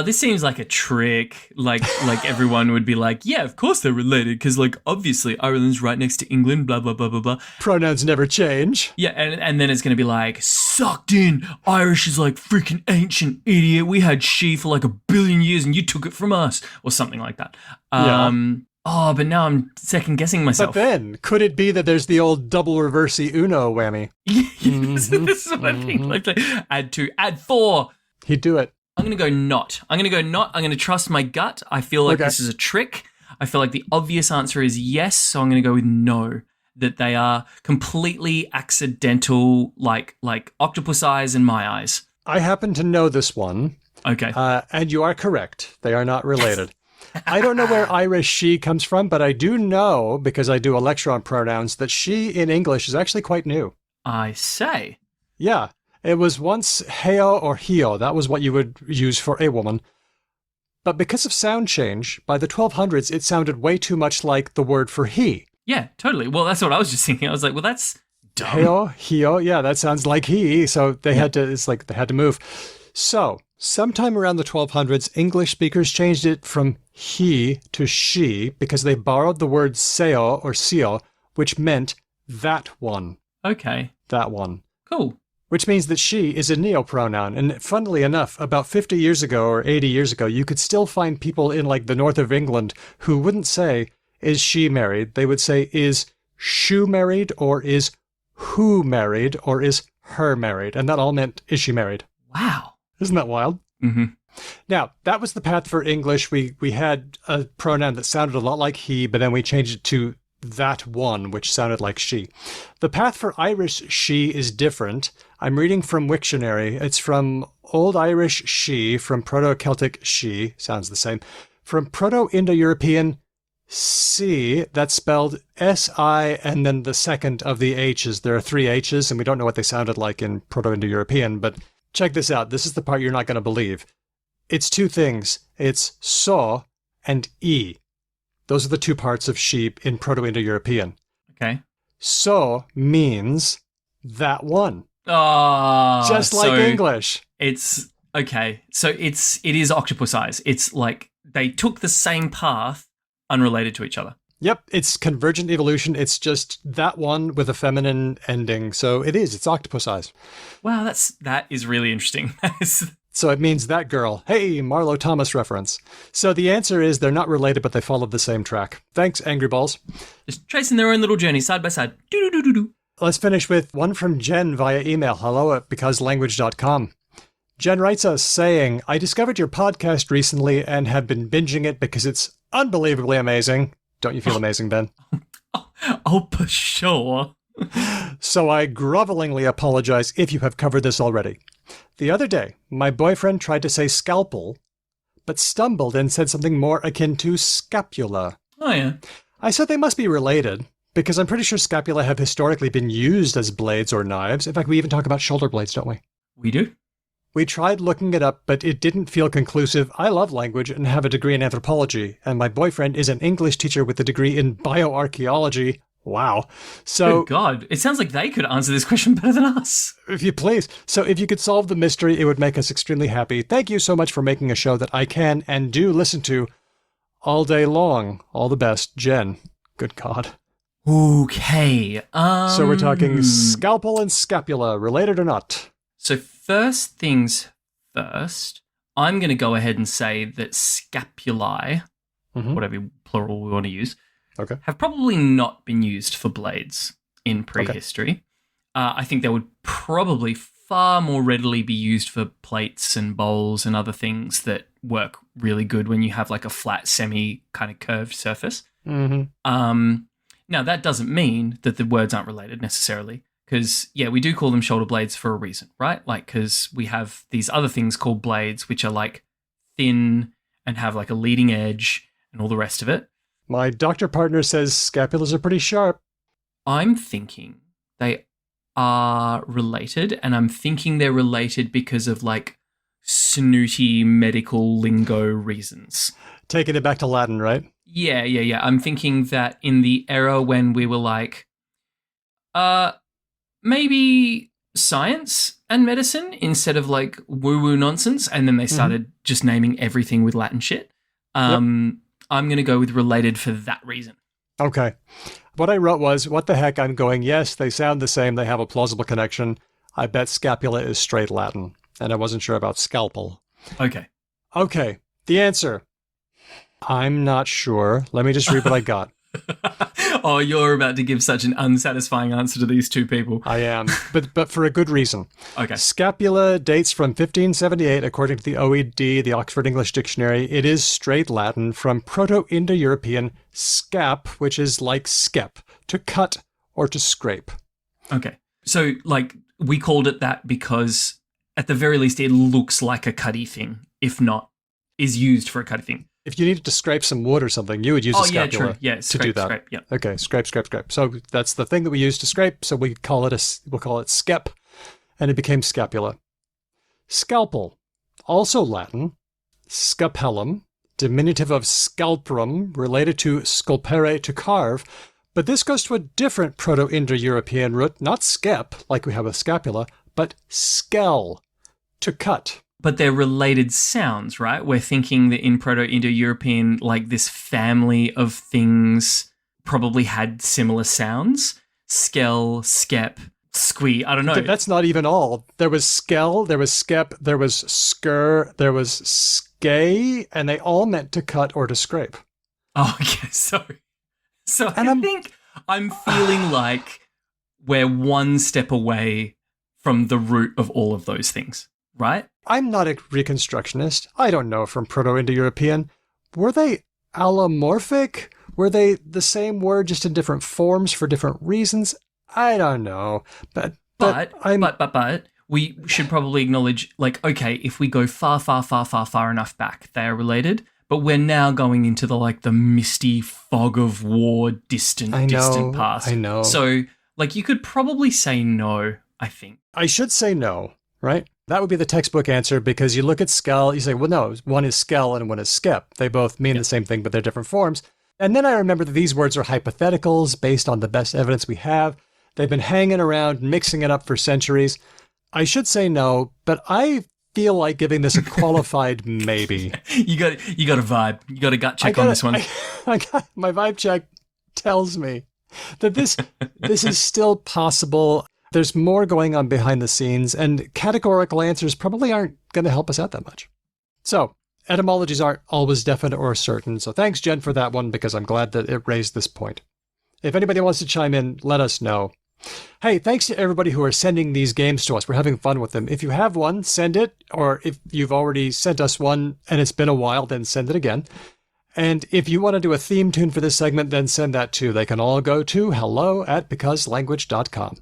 this seems like a trick. Like everyone would be like, yeah, of course they're related because like obviously Ireland's right next to England, blah, blah, blah, blah, blah. Pronouns never change. Yeah, and then it's going to be like, sucked in. Irish is like freaking ancient idiot. We had she for like 1 billion years and you took it from us or something like that. Oh, but now I'm second guessing myself. But then, could it be that there's the old double reverse Uno whammy? This is what I think. Like, add 2, add 4. He'd do it. I'm going to go not. I'm going to trust my gut. I feel like this is a trick. I feel like the obvious answer is yes, so I'm going to go with no. That they are completely accidental, like octopus eyes in my eyes. I happen to know this one. Okay. And you are correct. They are not related. I don't know where Irish she comes from, but I do know, because I do a lecture on pronouns, that she in English is actually quite new. I say. Yeah. It was once heo or hio. That was what you would use for a woman. But because of sound change, by the 1200s, it sounded way too much like the word for he. Yeah, totally. Well, that's what I was just thinking. I was like, well, that's dumb. Heo, yeah, that sounds like he. So they had to, it's like they had to move. So sometime around the 1200s, English speakers changed it from he to she because they borrowed the word seo or seo, which meant that one. Okay. That one. Cool. Which means that she is a neopronoun. And funnily enough, about 50 years ago or 80 years ago, you could still find people in like the north of England who wouldn't say, is she married? They would say, is shoo married, or is who married, or is her married? And that all meant, is she married? Wow. Isn't that wild? Mm-hmm. Now, that was the path for English. We had a pronoun that sounded a lot like he, but then we changed it to that one, which sounded like she. The path for Irish she is different. I'm reading from Wiktionary. It's from Old Irish she, from Proto-Celtic she, sounds the same, from Proto-Indo-European C, that's spelled S-I, and then the second of the H's. There are 3 H's, and we don't know what they sounded like in Proto-Indo-European, but check this out. This is the part you're not going to believe. It's 2 things. It's so and E. Those are the 2 parts of she in Proto-Indo-European. Okay. So means that one. Oh, just like English. It's okay. So it is octopus eyes. It's like they took the same path, unrelated to each other. Yep, it's convergent evolution. It's just that one with a feminine ending. So it's octopus eyes. Wow, that is really interesting. So it means that girl. Hey, Marlo Thomas reference. So the answer is they're not related, but they follow the same track. Thanks, Angry Balls. Just tracing their own little journey side by side. Do-do-do-do-do. Let's finish with one from Jen via email, hello@becauselanguage.com. Jen writes us saying, I discovered your podcast recently and have been binging it because it's unbelievably amazing. Don't you feel amazing, Ben? Oh, for sure. So I grovelingly apologize if you have covered this already. The other day, my boyfriend tried to say scalpel, but stumbled and said something more akin to scapula. Oh, yeah. I said they must be related, because I'm pretty sure scapula have historically been used as blades or knives. In fact, we even talk about shoulder blades, don't we? We do. We tried looking it up, but it didn't feel conclusive. I love language and have a degree in anthropology, and my boyfriend is an English teacher with a degree in bioarchaeology. Wow. So, good God, it sounds like they could answer this question better than us. If you please. So if you could solve the mystery, it would make us extremely happy. Thank you so much for making a show that I can and do listen to all day long. All the best, Jen. Good God. Okay. So we're talking scalpel and scapula, related or not? So first things first, I'm going to go ahead and say that scapulae, whatever plural we want to use, have probably not been used for blades in prehistory. Okay. I think they would probably far more readily be used for plates and bowls and other things that work really good when you have like a flat, semi kind of curved surface. Now, that doesn't mean that the words aren't related necessarily, because, yeah, we do call them shoulder blades for a reason, right? Like, because we have these other things called blades, which are like thin and have like a leading edge and all the rest of it. My doctor partner says scapulas are pretty sharp. I'm thinking they are related, and I'm thinking they're related because of like snooty medical lingo reasons. Taking it back to Latin, right? Yeah. I'm thinking that in the era when we were like, maybe science and medicine instead of like woo-woo nonsense, and then they started just naming everything with Latin shit. I'm going to go with related for that reason. Okay. What I wrote was, what the heck? I'm going, yes, they sound the same. They have a plausible connection. I bet scapula is straight Latin. And I wasn't sure about scalpel. Okay. The answer. I'm not sure. Let me just read what I got. Oh, you're about to give such an unsatisfying answer to these two people. I am, but for a good reason. Okay. Scapula dates from 1578, according to the OED, the Oxford English Dictionary. It is straight Latin from Proto-Indo-European scap, which is like skep, to cut or to scrape. Okay. So, like, we called it that because, at the very least, it looks like a cutty thing, if not, is used for a cutty thing. If you needed to scrape some wood or something, you would use a scapula to do that. Scrape, yeah. Okay, scrape. So that's the thing that we use to scrape. So we'll call it skep, and it became scapula. Scalpel, also Latin, scapellum, diminutive of scalprum, related to sculpere, to carve, But this goes to a different Proto-Indo-European root, not skep, like we have with scapula, but skell, to cut. But they're related sounds, right? We're thinking that in Proto-Indo-European, like this family of things probably had similar sounds. Skell, skep, squee, I don't know. That's not even all. There was skell, there was skep, there was skr, there was skay, and they all meant to cut or to scrape. Oh, okay, So I think I'm feeling like we're one step away from the root of all of those things, right? I'm not a reconstructionist. I don't know from Proto-Indo-European. Were they allomorphic? Were they the same word just in different forms for different reasons? I don't know. But we should probably acknowledge, like, okay, if we go far enough back, they are related. But we're now going into the misty fog of war, distant past. I know. So, you could probably say no, I think. I should say no, right? That would be the textbook answer, because you look at skell, you say, well, no, one is skell and one is skep. They both mean the same thing, but they're different forms. And then I remember that these words are hypotheticals based on the best evidence we have. They've been hanging around, mixing it up for centuries. I should say no, but I feel like giving this a qualified maybe. You got a vibe. You got a gut check on this one. My vibe check tells me that this is still possible. There's more going on behind the scenes, and categorical answers probably aren't going to help us out that much. So, etymologies aren't always definite or certain. So thanks, Jen, for that one, because I'm glad that it raised this point. If anybody wants to chime in, let us know. Hey, thanks to everybody who are sending these games to us. We're having fun with them. If you have one, send it. Or if you've already sent us one and it's been a while, then send it again. And if you want to do a theme tune for this segment, then send that too. They can all go to hello@becauselanguage.com.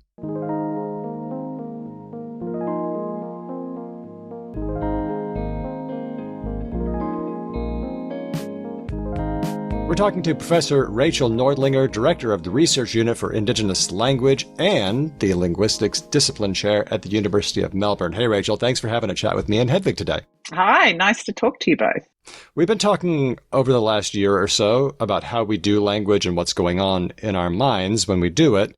We're talking to Professor Rachel Nordlinger, Director of the Research Unit for Indigenous Language and the Linguistics Discipline Chair at the University of Melbourne. Hey, Rachel, thanks for having a chat with me and Hedvig today. Hi, nice to talk to you both. We've been talking over the last year or so about how we do language and what's going on in our minds when we do it.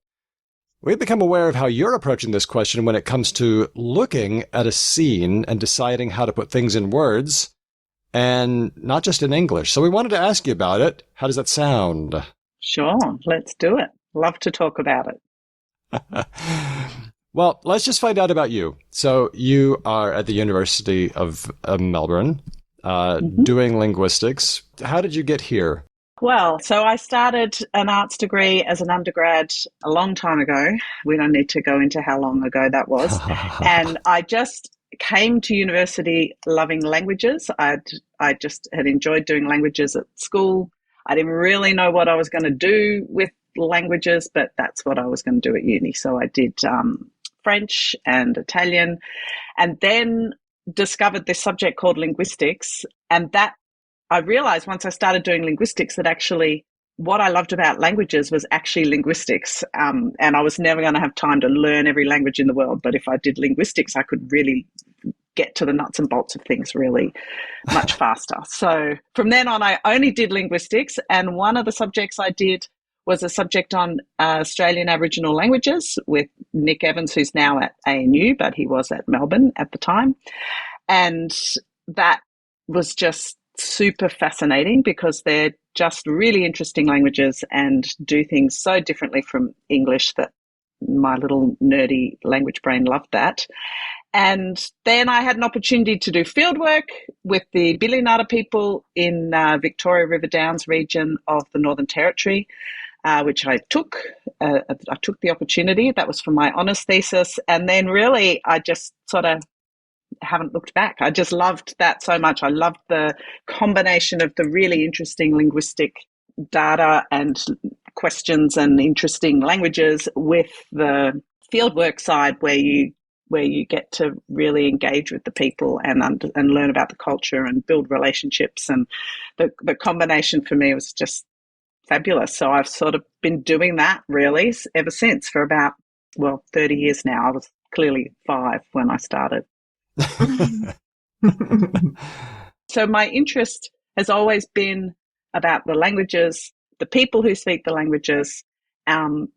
We've become aware of how you're approaching this question when it comes to looking at a scene and deciding how to put things in words, and not just in English. So we wanted to ask you about it. How does that sound? Sure, let's do it. Love to talk about it. Well, let's just find out about you. So you are at the University of Melbourne doing linguistics. How did you get here? Well, so I started an arts degree as an undergrad a long time ago. We don't need to go into how long ago that was. And I just came to university loving languages. I just had enjoyed doing languages at school. I didn't really know what I was going to do with languages, but that's what I was going to do at uni. So I did French and Italian, and then discovered this subject called linguistics. And that I realized once I started doing linguistics that actually what I loved about languages was actually linguistics. And I was never going to have time to learn every language in the world. But if I did linguistics, I could really get to the nuts and bolts of things really much faster. So from then on, I only did linguistics. And one of the subjects I did was a subject on Australian Aboriginal languages with Nick Evans, who's now at ANU, but he was at Melbourne at the time. And that was just super fascinating because they're just really interesting languages and do things so differently from English that my little nerdy language brain loved that. And then I had an opportunity to do fieldwork with the Billinata people in Victoria River Downs region of the Northern Territory, which I took. I took the opportunity. That was for my honours thesis. And then really I just sort of haven't looked back. I just loved that so much. I loved the combination of the really interesting linguistic data and questions and interesting languages with the fieldwork side where you get to really engage with the people and learn about the culture and build relationships. And the combination for me was just fabulous. So I've sort of been doing that really ever since for about, 30 years now. I was clearly 5 when I started. So my interest has always been about the languages, the people who speak the languages, and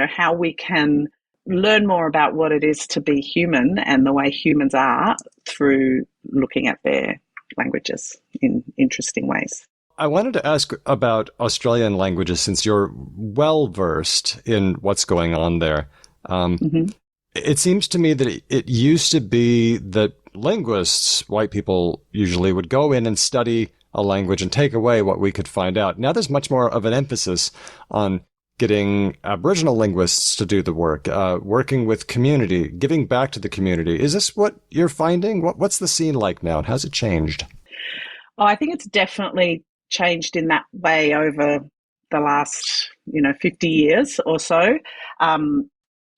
how we can learn more about what it is to be human and the way humans are through looking at their languages in interesting ways. I wanted to ask about Australian languages since you're well versed in what's going on there. It seems to me that it used to be that linguists, white people usually, would go in and study a language and take away what we could find out. Now there's much more of an emphasis on getting Aboriginal linguists to do the work, working with community, giving back to the community. Is this what you're finding? What's the scene like now, and how's it changed? Oh, I think it's definitely changed in that way over the last, 50 years or so.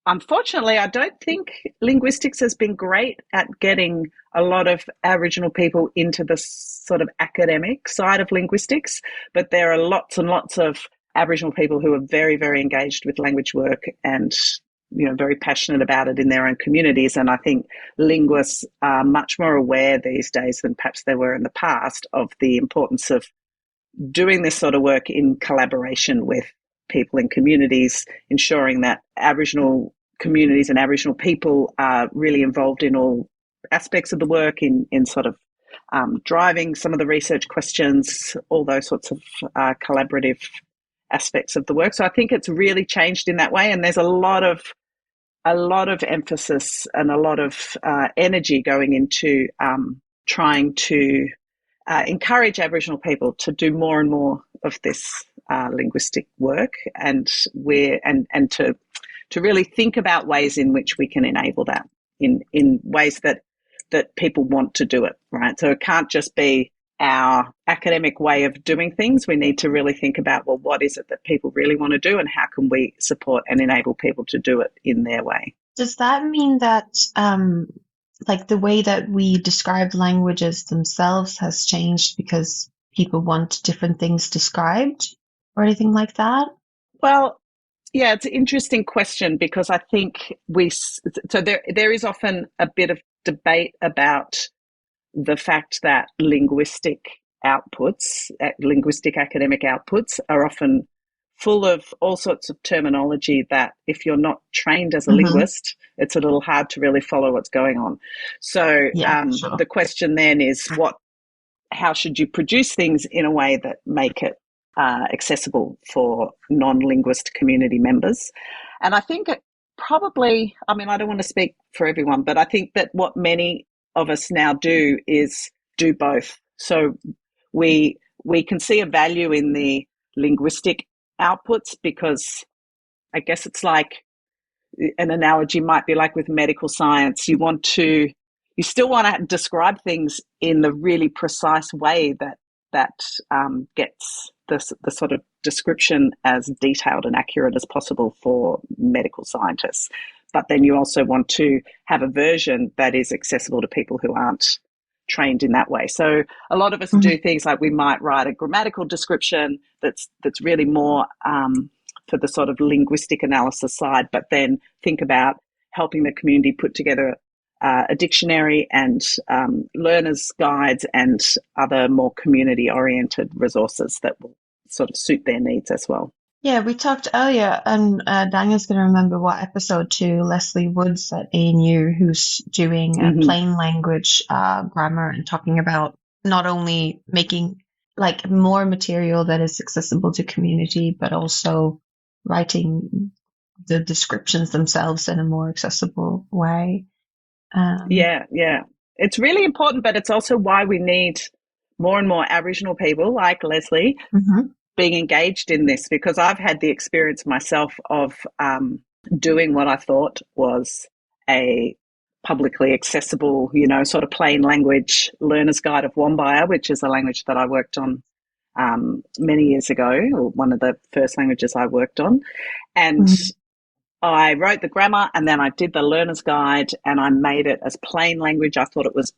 Unfortunately, I don't think linguistics has been great at getting a lot of Aboriginal people into the sort of academic side of linguistics, but there are lots and lots of Aboriginal people who are very, very engaged with language work and, very passionate about it in their own communities. And I think linguists are much more aware these days than perhaps they were in the past of the importance of doing this sort of work in collaboration with people in communities, ensuring that Aboriginal communities and Aboriginal people are really involved in all aspects of the work, in sort of driving some of the research questions, all those sorts of collaborative aspects of the work. So I think it's really changed in that way, and there's a lot of emphasis and a lot of energy going into trying to encourage Aboriginal people to do more and more of this linguistic work, and to really think about ways in which we can enable that in ways that people want to do it, right? So it can't just be our academic way of doing things. We need to really think about, well, what is it that people really want to do, and how can we support and enable people to do it in their way? Does that mean that the way that we describe languages themselves has changed because people want different things described or anything like that? Well, yeah, it's an interesting question, because I think there is often a bit of debate about the fact that linguistic academic outputs are often full of all sorts of terminology that if you're not trained as a linguist, it's a little hard to really follow what's going on. So sure. The question then is how should you produce things in a way that make it accessible for non-linguist community members? And I think it probably, I don't want to speak for everyone, but I think that what many of us now do is do both. So we can see a value in the linguistic outputs, because I guess it's like, an analogy might be like with medical science. You still want to describe things in the really precise way that gets the sort of description as detailed and accurate as possible for medical scientists. But then you also want to have a version that is accessible to people who aren't trained in that way. So a lot of us do things like we might write a grammatical description that's really more for the sort of linguistic analysis side, but then think about helping the community put together a dictionary and learners' guides and other more community-oriented resources that will sort of suit their needs as well. Yeah, we talked earlier, and Daniel's going to remember what episode, to Leslie Woods at ANU, who's doing plain language grammar and talking about not only making more material that is accessible to community, but also writing the descriptions themselves in a more accessible way. Yeah. It's really important, but it's also why we need more and more Aboriginal people like Leslie being engaged in this, because I've had the experience myself of doing what I thought was a publicly accessible, sort of plain language learner's guide of Wombaya, which is a language that I worked on many years ago, or one of the first languages I worked on. And I wrote the grammar, and then I did the learner's guide, and I made it as plain language. I thought it was,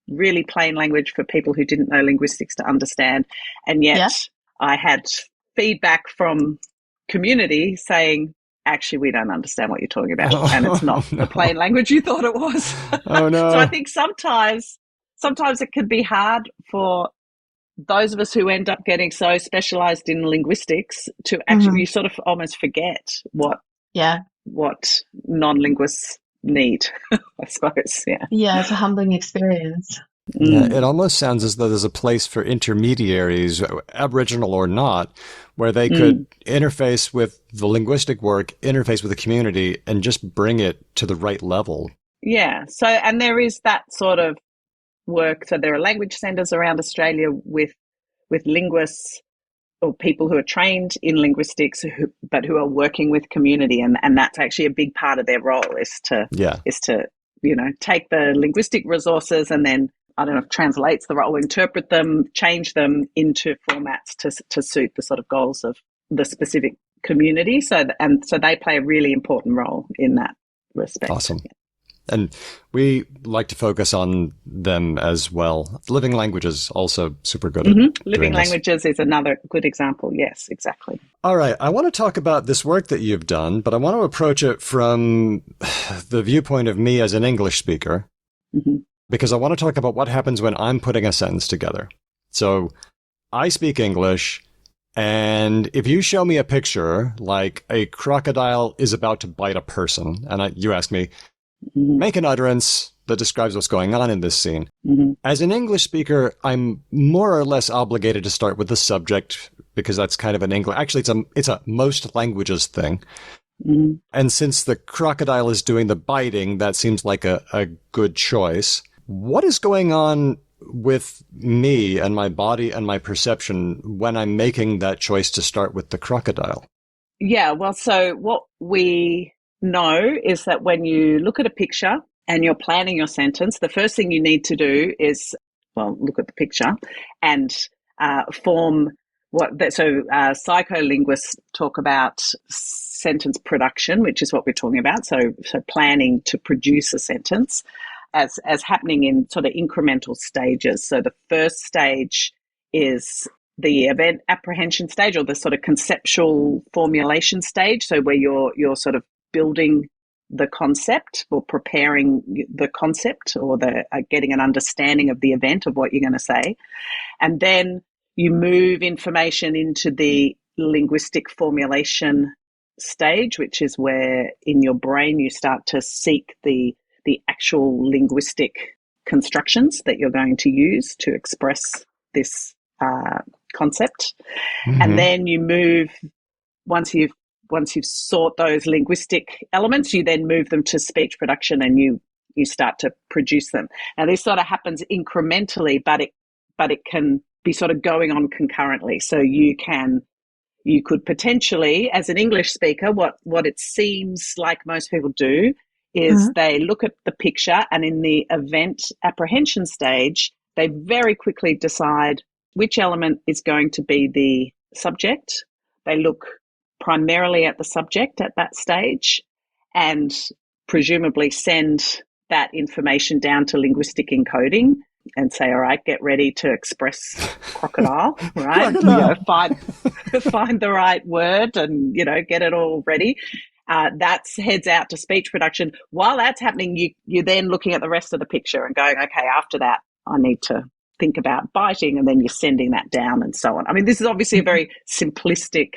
really plain language for people who didn't know linguistics to understand. And yet I had feedback from community saying, actually, we don't understand what you're talking about, and it's not the plain language you thought it was. Oh, no. So I think sometimes it can be hard for those of us who end up getting so specialized in linguistics to actually, you sort of almost forget what non-linguists need, I suppose. Yeah. Yeah, it's a humbling experience. Yeah, it almost sounds as though there's a place for intermediaries, Aboriginal or not, where they could interface with the linguistic work, interface with the community, and just bring it to the right level. Yeah. So, and there is that sort of work. So there are language centres around Australia with linguists or people who are trained in linguistics, but who are working with community, and that's actually a big part of their role is to take the linguistic resources and then, I don't know if translates the role, interpret them, change them into formats to suit the sort of goals of the specific community. So they play a really important role in that respect. Awesome. And we like to focus on them as well. Living languages also super good at Living languages is another good example. Yes, exactly. All right. I want to talk about this work that you've done, but I want to approach it from the viewpoint of me as an English speaker, because I want to talk about what happens when I'm putting a sentence together. So I speak English, and if you show me a picture like a crocodile is about to bite a person, and you ask me, make an utterance that describes what's going on in this scene. As an English speaker, I'm more or less obligated to start with the subject because that's kind of an English. Actually, it's a most languages thing. And since the crocodile is doing the biting, that seems like a good choice. What is going on with me and my body and my perception when I'm making that choice to start with the crocodile? Yeah, well, so what we know is that when you look at a picture and you're planning your sentence, the first thing you need to do is, look at the picture and form psycholinguists talk about sentence production, which is what we're talking about. So planning to produce a sentence as happening in sort of incremental stages. So the first stage is the event apprehension stage, or the sort of conceptual formulation stage. So where you're sort of building the concept or preparing the concept, or getting an understanding of the event of what you're going to say. And then you move information into the linguistic formulation stage, which is where in your brain you start to seek the actual linguistic constructions that you're going to use to express this concept. And then you move, once you've sought those linguistic elements, you then move them to speech production, and you start to produce them. Now, this sort of happens incrementally, but it can be sort of going on concurrently. So you could potentially, as an English speaker, what it seems like most people do is they look at the picture, and in the event apprehension stage, they very quickly decide which element is going to be the subject. They look primarily at the subject at that stage, and presumably send that information down to linguistic encoding and say, all right, get ready to express crocodile, right? Find the right word and, get it all ready. That heads out to speech production. While that's happening, you're then looking at the rest of the picture and going, okay, after that, I need to think about biting, and then you're sending that down and so on. I mean, this is obviously a very simplistic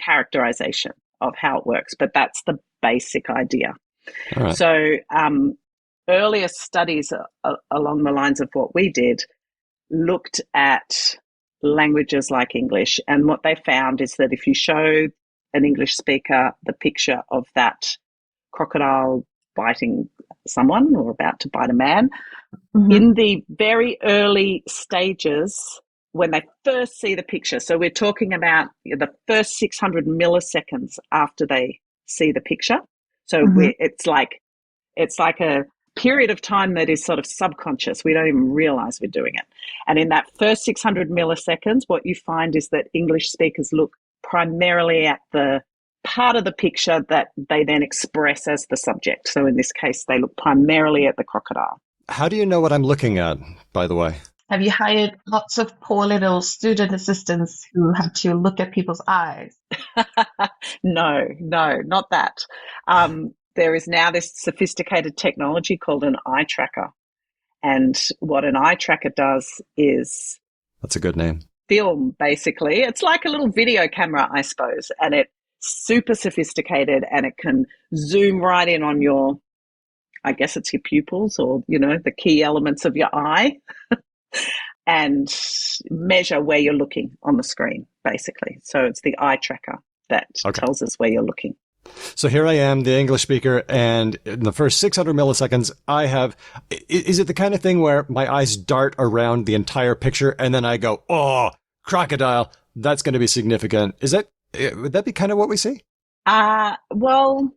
characterization of how it works, but that's the basic idea. All right. So earlier studies along the lines of what we did looked at languages like English, and what they found is that if you show an English speaker the picture of that crocodile biting someone or about to bite a man, in the very early stages, when they first see the picture, so we're talking about the first 600 milliseconds after they see the picture. So it's like a period of time that is sort of subconscious. We don't even realize we're doing it. And in that first 600 milliseconds, what you find is that English speakers look primarily at the part of the picture that they then express as the subject. So in this case, they look primarily at the crocodile. How do you know what I'm looking at, by the way? Have you hired lots of poor little student assistants who have to look at people's eyes? No, not that. There is now this sophisticated technology called an eye tracker. And what an eye tracker does is That's a good name. Film, basically. It's like a little video camera, I suppose, and it's super sophisticated, and it can zoom right in on your, I guess it's your pupils, or, the key elements of your eye, and measure where you're looking on the screen, basically. So it's the eye tracker that tells us where you're looking. So here I am, the English speaker, and in the first 600 milliseconds, is it the kind of thing where my eyes dart around the entire picture and then I go, oh, crocodile, that's going to be significant. Would that be kind of what we see? Well,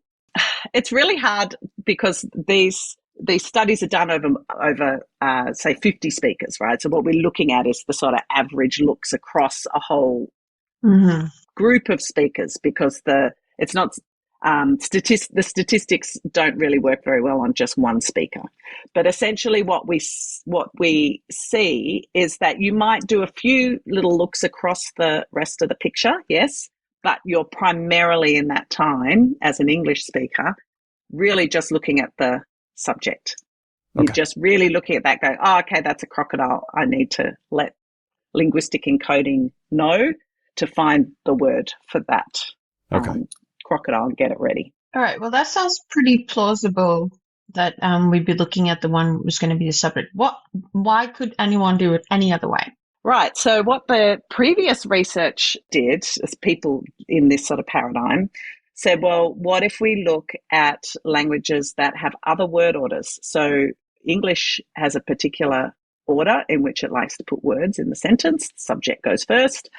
it's really hard because these studies are done over say 50 speakers, right? So what we're looking at is the sort of average looks across a whole group of speakers, because it's not the statistics don't really work very well on just one speaker. But essentially what we see is that you might do a few little looks across the rest of the picture, yes, but you're primarily in that time as an English speaker really just looking at the subject. You're just really looking at that, going, oh, okay, that's a crocodile. I need to let linguistic encoding know to find the word for that crocodile and get it ready. All right. Well, that sounds pretty plausible that we'd be looking at the one who's going to be the subject. Why could anyone do it any other way? Right. So what the previous research did, as people in this sort of paradigm, said, well, what if we look at languages that have other word orders? So English has a particular order in which it likes to put words in the sentence. The subject goes first.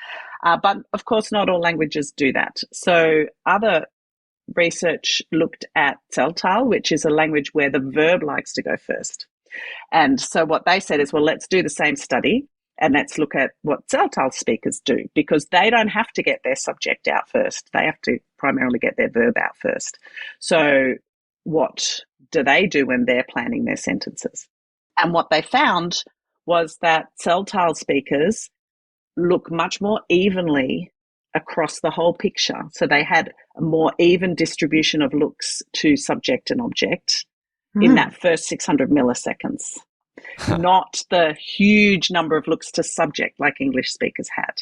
But of course, not all languages do that. So other research looked at Tseltal, which is a language where the verb likes to go first. And so what they said is, well, let's do the same study and let's look at what Tseltal speakers do, because they don't have to get their subject out first. They have to primarily get their verb out first. So what do they do when they're planning their sentences? And what they found was that Tseltal speakers look much more evenly across the whole picture. So they had a more even distribution of looks to subject and object in that first 600 milliseconds, not the huge number of looks to subject like English speakers had.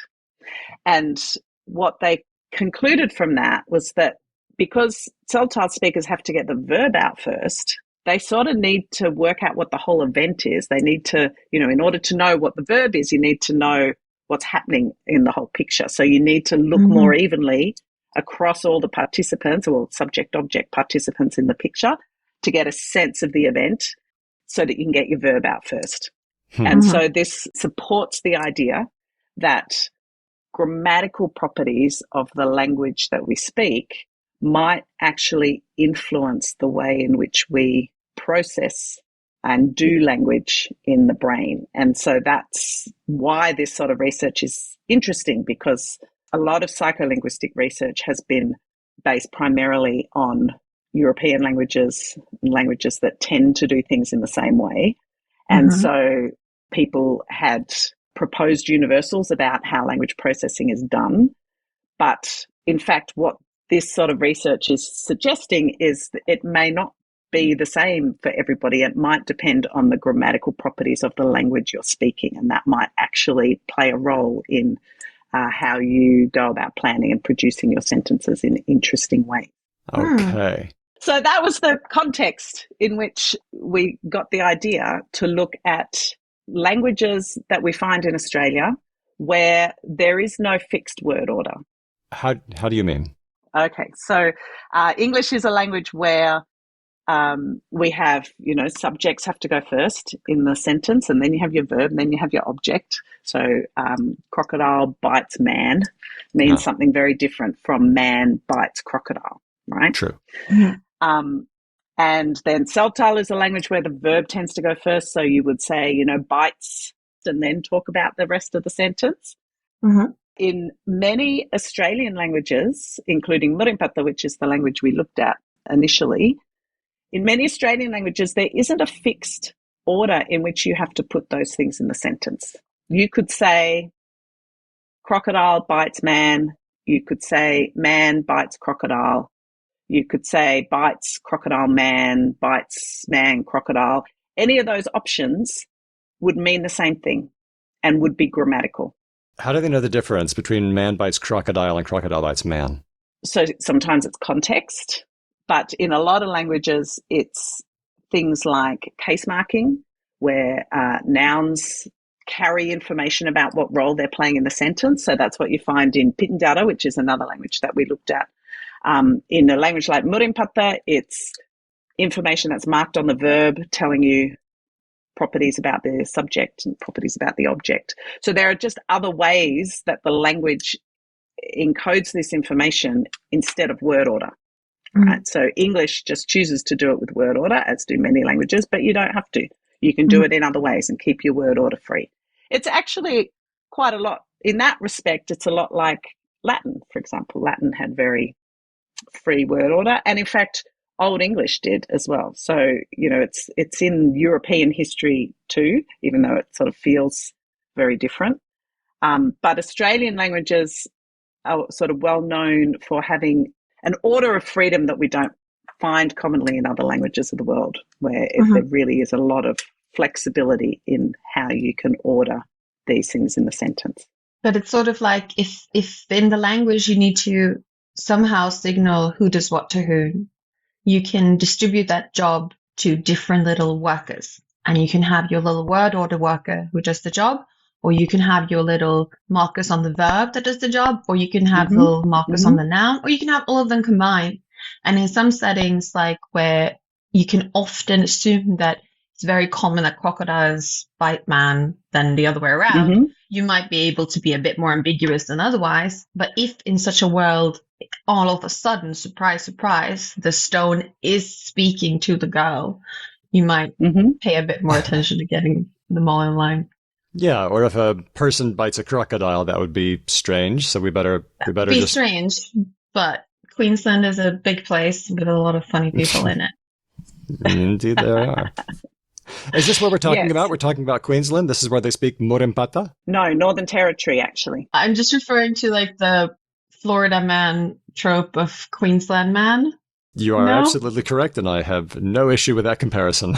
And what they concluded from that was that because Tseltal speakers have to get the verb out first, they sort of need to work out what the whole event is. They need to, in order to know what the verb is, you need to know what's happening in the whole picture. So you need to look more evenly across all the participants, or subject-object participants in the picture, to get a sense of the event so that you can get your verb out first. And so this supports the idea that grammatical properties of the language that we speak might actually influence the way in which we process and do language in the brain. And so that's why this sort of research is interesting, because a lot of psycholinguistic research has been based primarily on European languages that tend to do things in the same way. And so people had proposed universals about how language processing is done. But in fact, what this sort of research is suggesting is that it may not be the same for everybody. It might depend on the grammatical properties of the language you're speaking, and that might actually play a role in how you go about planning and producing your sentences in interesting ways. Okay. So that was the context in which we got the idea to look at languages that we find in Australia where there is no fixed word order. How do you mean? Okay, so English is a language where we have, subjects have to go first in the sentence, and then you have your verb, and then you have your object. So crocodile bites man means something very different from man bites crocodile, right? True. And then Tseltal is a language where the verb tends to go first. So you would say, bites, and then talk about the rest of the sentence. In many Australian languages, including Murrinhpatha, which is the language we looked at initially, in many Australian languages, there isn't a fixed order in which you have to put those things in the sentence. You could say crocodile bites man. You could say man bites crocodile. You could say bites crocodile man, bites man crocodile. Any of those options would mean the same thing. and would be grammatical. How do they know the difference between man bites crocodile and crocodile bites man? So sometimes it's context, but in a lot of languages, it's things like case marking, where nouns carry information about what role they're playing in the sentence. So that's what you find in Pitjantjatjara, which is another language that we looked at. In a language like Murrinhpatha, it's information that's marked on the verb telling you properties about the subject and properties about the object. So there are just other ways that the language encodes this information instead of word order. Right? So English just chooses to do it with word order, as do many languages, but you don't have to. You can do it in other ways and keep your word order free. It's actually quite a lot. In that respect, it's a lot like Latin, for example. Latin had very free word order, and in fact, Old English did as well. So, it's in European history too, even though it sort of feels very different. But Australian languages are sort of well known for having an order of freedom that we don't find commonly in other languages of the world, where there really is a lot of flexibility in how you can order these things in the sentence. But it's sort of like if in the language you need to somehow signal who does what to whom, you can distribute that job to different little workers. And you can have your little word order worker who does the job, or you can have your little markers on the verb that does the job, or you can have little markers on the noun, or you can have all of them combined. And in some settings, like where you can often assume that it's very common that crocodiles bite man than the other way around, you might be able to be a bit more ambiguous than otherwise. But if in such a world, all of a sudden, surprise, surprise, the stone is speaking to the girl, you might pay a bit more attention to getting them all in line. Yeah, or if a person bites a crocodile, that would be strange. So we better be just strange. But Queensland is a big place with a lot of funny people in it. Indeed, there are. Is this what we're talking about? We're talking about Queensland. This is where they speak Murrinhpatha? No, Northern Territory, actually. I'm just referring to like the Florida man trope of Queensland man. You are absolutely correct, and I have no issue with that comparison.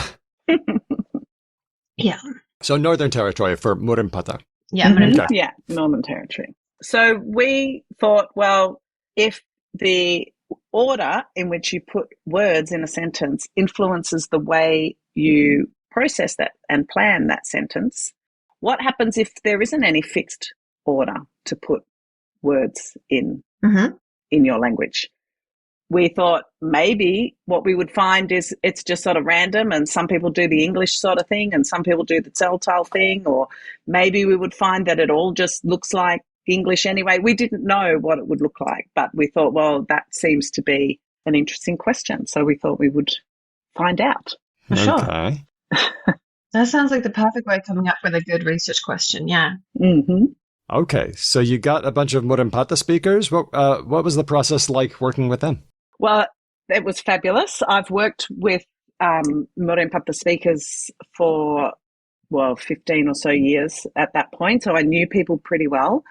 Yeah. So Northern Territory for Murrinhpatha. Yeah, Murrinhpatha. Yeah, Northern Territory. So we thought, well, if the order in which you put words in a sentence influences the way you process that and plan that sentence, what happens if there isn't any fixed order to put words in your language? We thought maybe what we would find is it's just sort of random, and some people do the English sort of thing and some people do the telltale thing, or maybe we would find that it all just looks like English anyway. We didn't know what it would look like, but we thought, well, that seems to be an interesting question. So we thought we would find out. For sure. That sounds like the perfect way of coming up with a good research question. Yeah. Okay, so you got a bunch of Murrinhpatha speakers. What was the process like working with them? Well, it was fabulous. I've worked with Murrinhpatha speakers for, 15 or so years at that point, so I knew people pretty well.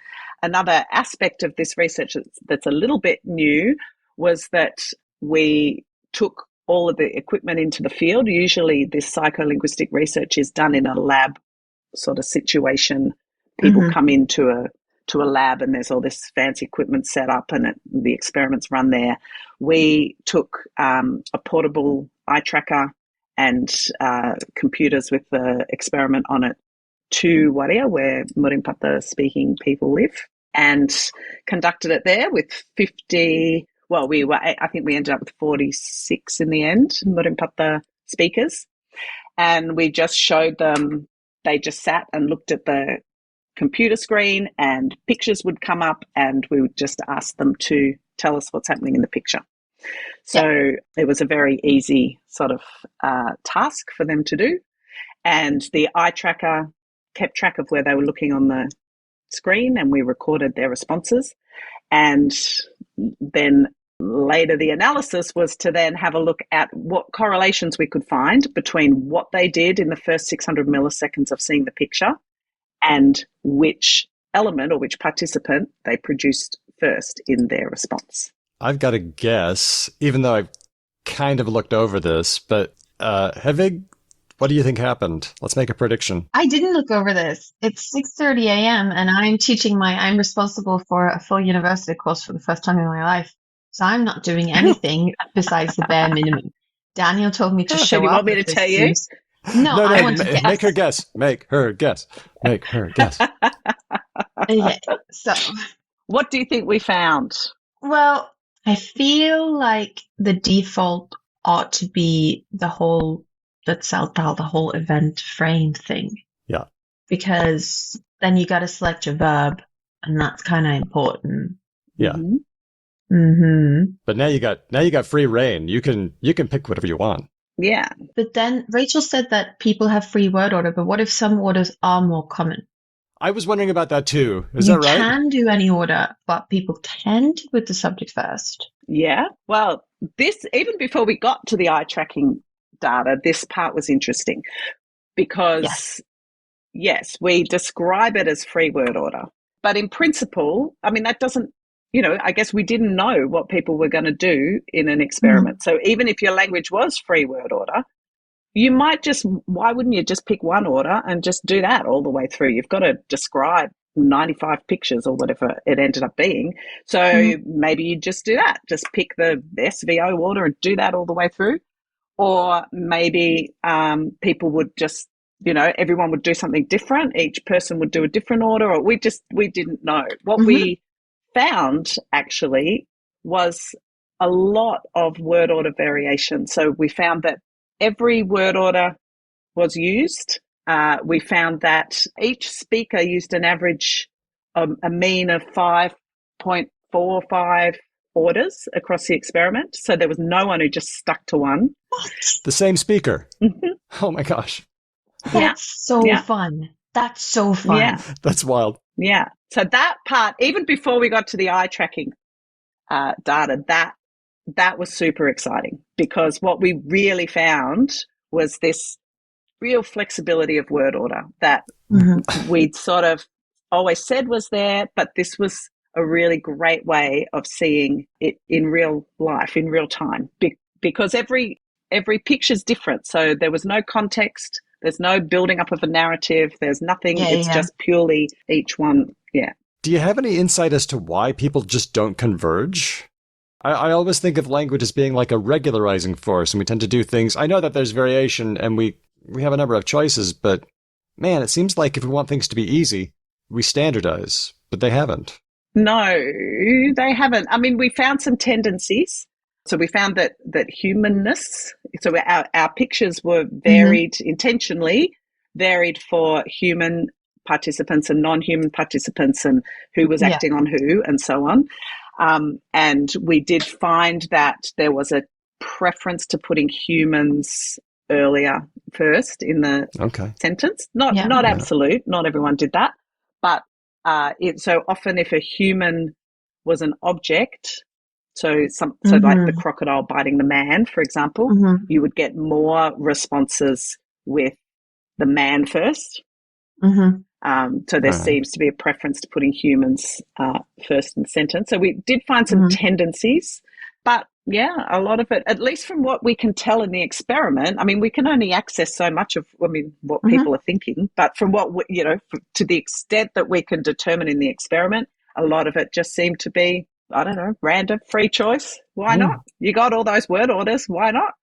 Another aspect of this research that's a little bit new was that we took all of the equipment into the field. Usually this psycholinguistic research is done in a lab sort of situation. People come into a lab and there's all this fancy equipment set up and the experiments run there. We took a portable eye tracker and computers with the experiment on it to Waria, where Murrinhpatha speaking people live, and conducted it there with 50, I think we ended up with 46 in the end, Murrinhpatha speakers. And we just showed them, they just sat and looked at the computer screen and pictures would come up and we would just ask them to tell us what's happening in the picture. So it was a very easy sort of task for them to do. And the eye tracker kept track of where they were looking on the screen and we recorded their responses. And then later the analysis was to then have a look at what correlations we could find between what they did in the first 600 milliseconds of seeing the picture and which element or which participant they produced first in their response. I've got to guess, even though I've kind of looked over this, but have they What do you think happened? Let's make a prediction. I didn't look over this. It's 6:30 a.m. and I'm responsible for a full university course for the first time in my life. So I'm not doing anything besides the bare minimum. Daniel told me to show up. You want me to tell you? No, I want to guess. Make her guess. Make her guess. Make her guess. Okay, so what do you think we found? Well, I feel like the default ought to be the whole event frame thing. Yeah. Because then you got to select your verb, and that's kind of important. Yeah. But now you got free reign. You can pick whatever you want. Yeah. But then Rachel said that people have free word order, but what if some orders are more common? I was wondering about that too. Is that right? You can do any order, but people tend to put the subject first. Yeah. Well, even before we got to the eye tracking data, this part was interesting because, yes, we describe it as free word order. But in principle, I mean, that doesn't, I guess we didn't know what people were going to do in an experiment. So even if your language was free word order, why wouldn't you just pick one order and just do that all the way through? You've got to describe 95 pictures or whatever it ended up being. So maybe you just do that. Just pick the SVO order and do that all the way through. Or maybe people would just, everyone would do something different. Each person would do a different order, or we didn't know. What we found actually was a lot of word order variation. So we found that every word order was used. We found that each speaker used an average, a mean of 5.45 orders across the experiment. So there was no one who just stuck to one. The same speaker. Oh my gosh. That's so fun. That's so fun. Yeah. That's wild. Yeah. So that part, even before we got to the eye tracking data, that was super exciting, because what we really found was this real flexibility of word order that we'd sort of always said was there, but this was a really great way of seeing it in real life, in real time, because every picture's different. So there was no context, there's no building up of a narrative, there's nothing, it's just purely each one. Yeah. Do you have any insight as to why people just don't converge? I always think of language as being like a regularizing force, and we tend to do things. I know that there's variation and we have a number of choices, but man, it seems like if we want things to be easy, we standardize, but they haven't. No, they haven't. I mean, we found some tendencies. So we found that humanness, so our pictures were varied, intentionally varied for human participants and non-human participants, and who was acting on who and so on. And we did find that there was a preference to putting humans earlier first in the sentence. Not absolute, not everyone did that. But so often if a human was an object, so like the crocodile biting the man, for example, you would get more responses with the man first. So there seems to be a preference to putting humans first in the sentence. So we did find some tendencies, but a lot of it, at least from what we can tell in the experiment, I mean, we can only access so much of, what people are thinking, but from what, to the extent that we can determine in the experiment, a lot of it just seemed to be, I don't know, random, free choice. Why not? You got all those word orders. Why not?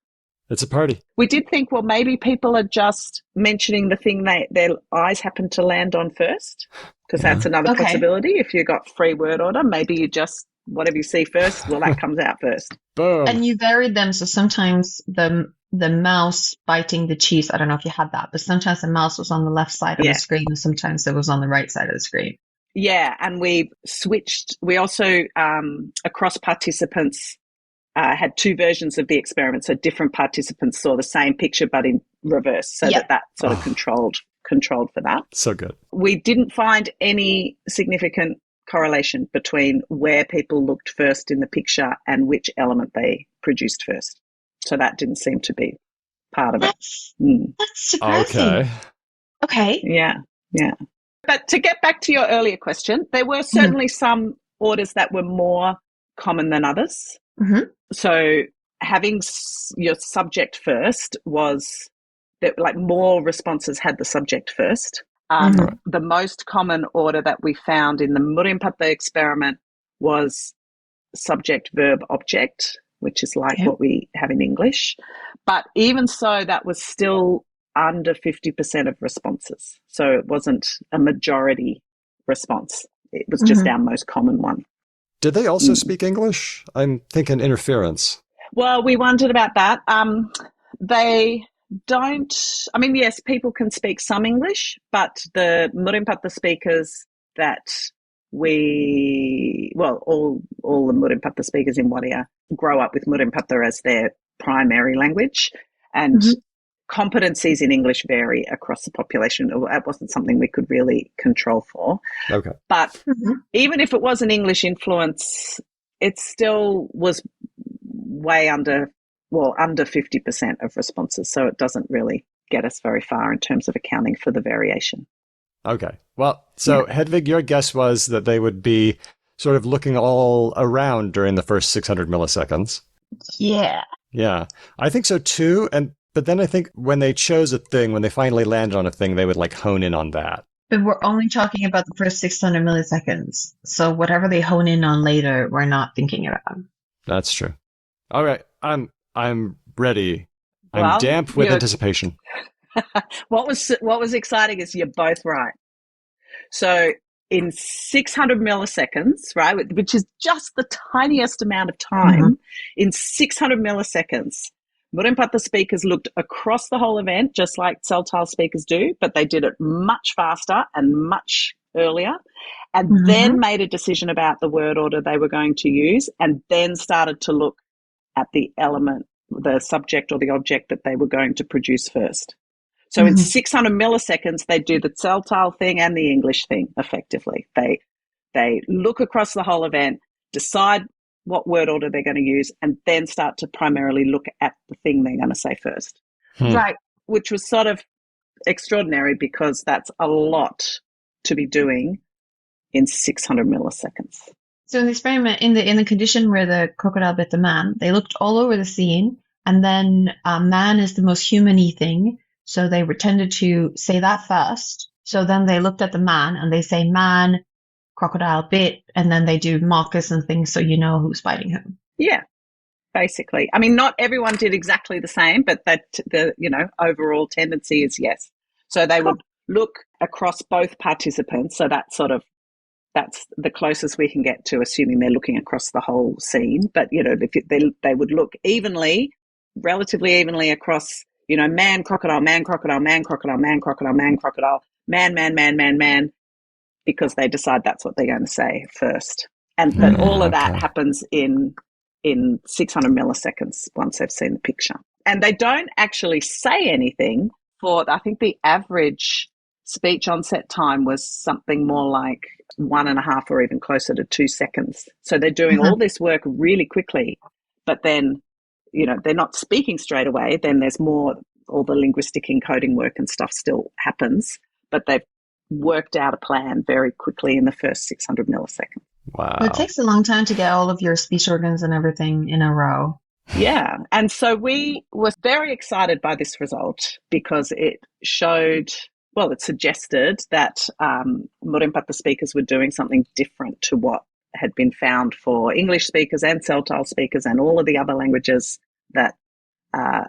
It's a party. We did think, well, maybe people are just mentioning the thing their eyes happen to land on first, because that's another possibility. If you got free word order, maybe you just, whatever you see first, well, that comes out first. Boom. And you varied them, so sometimes the mouse biting the cheese, I don't know if you had that, but sometimes the mouse was on the left side of the screen and sometimes it was on the right side of the screen. Yeah, and we switched. We also, across participants, had two versions of the experiment. So different participants saw the same picture but in reverse, so that sort of controlled for that. So good. We didn't find any significant correlation between where people looked first in the picture and which element they produced first. So that didn't seem to be part of it. That's surprising. Okay. Yeah. But to get back to your earlier question, there were certainly some orders that were more common than others. So having your subject first was that like more responses had the subject first. The most common order that we found in the Murrinhpatha experiment was subject, verb, object, which is like what we have in English. But even so, that was still under 50% of responses. So it wasn't a majority response. It was just our most common one. Did they also speak English? I'm thinking interference. Well, we wondered about that. They don't, I mean, yes, people can speak some English, but the Murrinhpatha speakers that all the Murrinhpatha speakers in Wadia grow up with Murrinhpatha as their primary language, and competencies in English vary across the population. That wasn't something we could really control for. Okay. But even if it was an English influence, it still was way under 50% of responses. So it doesn't really get us very far in terms of accounting for the variation. Okay. Well, so Hedvig, your guess was that they would be sort of looking all around during the first 600 milliseconds. Yeah. Yeah. I think so too. But then I think when they chose a thing, when they finally landed on a thing, they would like hone in on that. But we're only talking about the first 600 milliseconds. So whatever they hone in on later, we're not thinking about. That's true. All right. I'm ready. I'm damp with anticipation. What was exciting is you're both right. So in 600 milliseconds, right, which is just the tiniest amount of time, in 600 milliseconds, Murrinhpatha speakers looked across the whole event, just like Tseltal speakers do, but they did it much faster and much earlier, and then made a decision about the word order they were going to use, and then started to look at the element, the subject or the object that they were going to produce first. So in 600 milliseconds, they do the Tseltal thing and the English thing, effectively. They look across the whole event, decide what word order they're going to use, and then start to primarily look at the thing they're going to say first. Right. Which was sort of extraordinary because that's a lot to be doing in 600 milliseconds. So in the experiment, in the condition where the crocodile bit the man, they looked all over the scene, and then man is the most human-y thing, so they tended to say that first. So then they looked at the man, and they say man, crocodile bit, and then they do markers and things so you know who's biting whom. Yeah, basically. I mean, not everyone did exactly the same, but the overall tendency is yes. So they would look across both participants, so that's the closest we can get to assuming they're looking across the whole scene. But, they would look relatively evenly across, man, crocodile, man, crocodile, man, crocodile, man, crocodile, man, crocodile, man, man, man, man, man, because they decide that's what they're going to say first. But all of that happens in 600 milliseconds once they've seen the picture. And they don't actually say anything for, I think the average speech onset time was something more like 1.5 or even closer to 2 seconds. So they're doing all this work really quickly, but then, they're not speaking straight away. Then there's more, all the linguistic encoding work and stuff still happens, but they've worked out a plan very quickly in the first 600 milliseconds. Wow. Well, it takes a long time to get all of your speech organs and everything in a row. Yeah. And so we were very excited by this result because it it suggested that Murrinhpatha speakers were doing something different to what had been found for English speakers and Tseltal speakers and all of the other languages that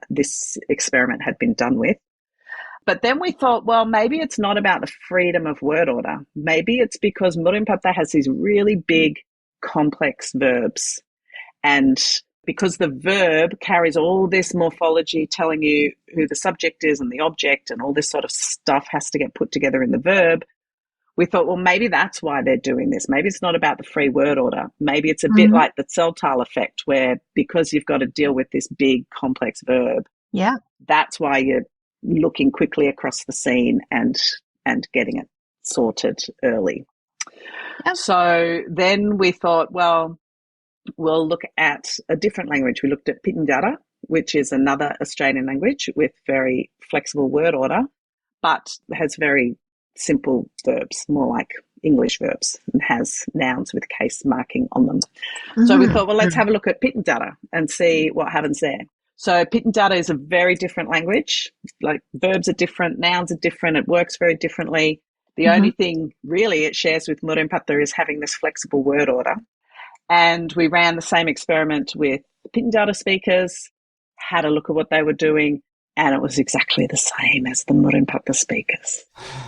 this experiment had been done with. But then we thought, well, maybe it's not about the freedom of word order. Maybe it's because Murrinhpatha has these really big, complex verbs. And because the verb carries all this morphology telling you who the subject is and the object and all this sort of stuff has to get put together in the verb, we thought, well, maybe that's why they're doing this. Maybe it's not about the free word order. Maybe it's a bit like the Tseltal effect where because you've got to deal with this big, complex verb, that's why you're looking quickly across the scene and getting it sorted early. Yep. So then we thought, well, we'll look at a different language. We looked at Pitjantjatjara, which is another Australian language with very flexible word order, but has very simple verbs, more like English verbs, and has nouns with case marking on them. So we thought, well, let's have a look at Pitjantjatjara and see what happens there. So Pitjantjatjara is a very different language. Like verbs are different, nouns are different. It works very differently. The only thing really it shares with Murrinhpatha is having this flexible word order. And we ran the same experiment with Pitjantjatjara speakers, had a look at what they were doing, and it was exactly the same as the Murrinhpatha speakers.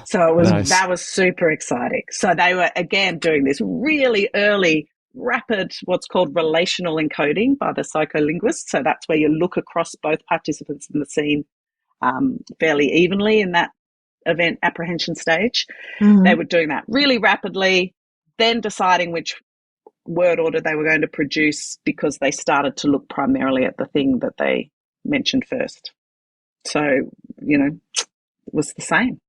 So it was that was super exciting. So they were, again, doing this really early, rapid, what's called relational encoding by the psycholinguists. So that's where you look across both participants in the scene fairly evenly in that event apprehension stage. They were doing that really rapidly, then deciding which word order they were going to produce because they started to look primarily at the thing that they mentioned first. So, it was the same.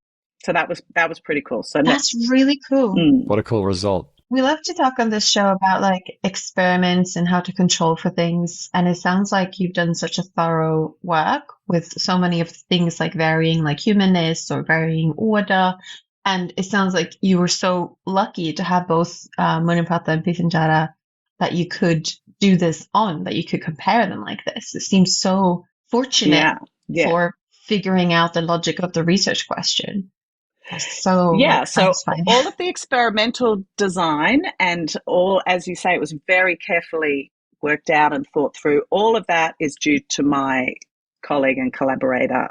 So that was pretty cool. So that's really cool. What a cool result. We love to talk on this show about like experiments and how to control for things. And it sounds like you've done such a thorough work with so many of the things like varying like humanness or varying order. And it sounds like you were so lucky to have both Murrinhpatha and Pitjantjatjara that you could do this on, that you could compare them like this. It seems so fortunate for figuring out the logic of the research question. So all of the experimental design and all, as you say, it was very carefully worked out and thought through. All of that is due to my colleague and collaborator,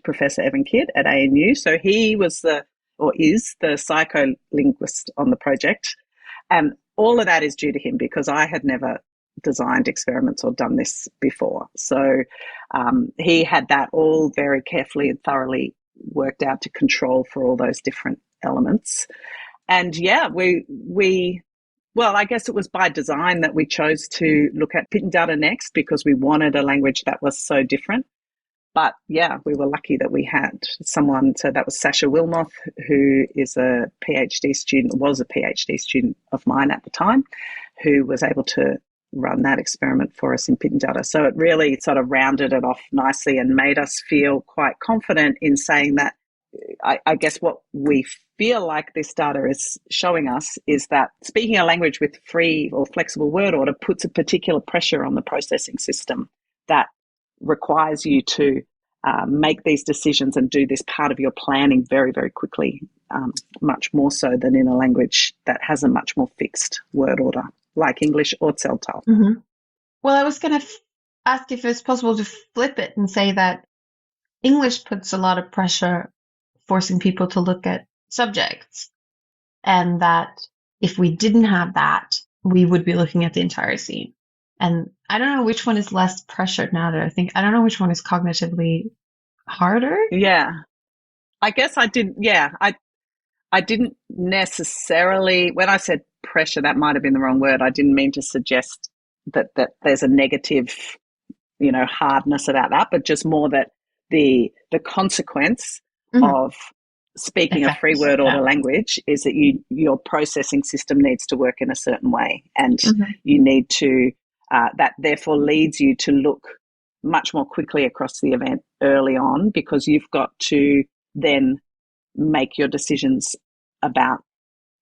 Professor Evan Kidd at ANU. So he is the psycholinguist on the project. And all of that is due to him because I had never designed experiments or done this before. So he had that all very carefully and thoroughly worked out to control for all those different elements. And I guess it was by design that we chose to look at Pitjantjatjara next because we wanted a language that was so different. But we were lucky that we had someone. So that was Sasha Wilmoth, who was a PhD student of mine at the time, who was able to run that experiment for us in Pitjantjatjara. So it really sort of rounded it off nicely and made us feel quite confident in saying that I guess what we feel like this data is showing us is that speaking a language with free or flexible word order puts a particular pressure on the processing system that requires you to make these decisions and do this part of your planning very, very quickly, much more so than in a language that has a much more fixed word order, like English or Tseltal. Well, I was going to ask if it's possible to flip it and say that English puts a lot of pressure forcing people to look at subjects, and that if we didn't have that, we would be looking at the entire scene. And I don't know which one is less pressured now that I don't know which one is cognitively harder. Yeah. I guess I didn't necessarily, when I said pressure, that might have been the wrong word. I didn't mean to suggest that there's a negative, hardness about that, but just more that the consequence of speaking a free word order language is that your processing system needs to work in a certain way, and you need to, that therefore leads you to look much more quickly across the event early on, because you've got to then make your decisions about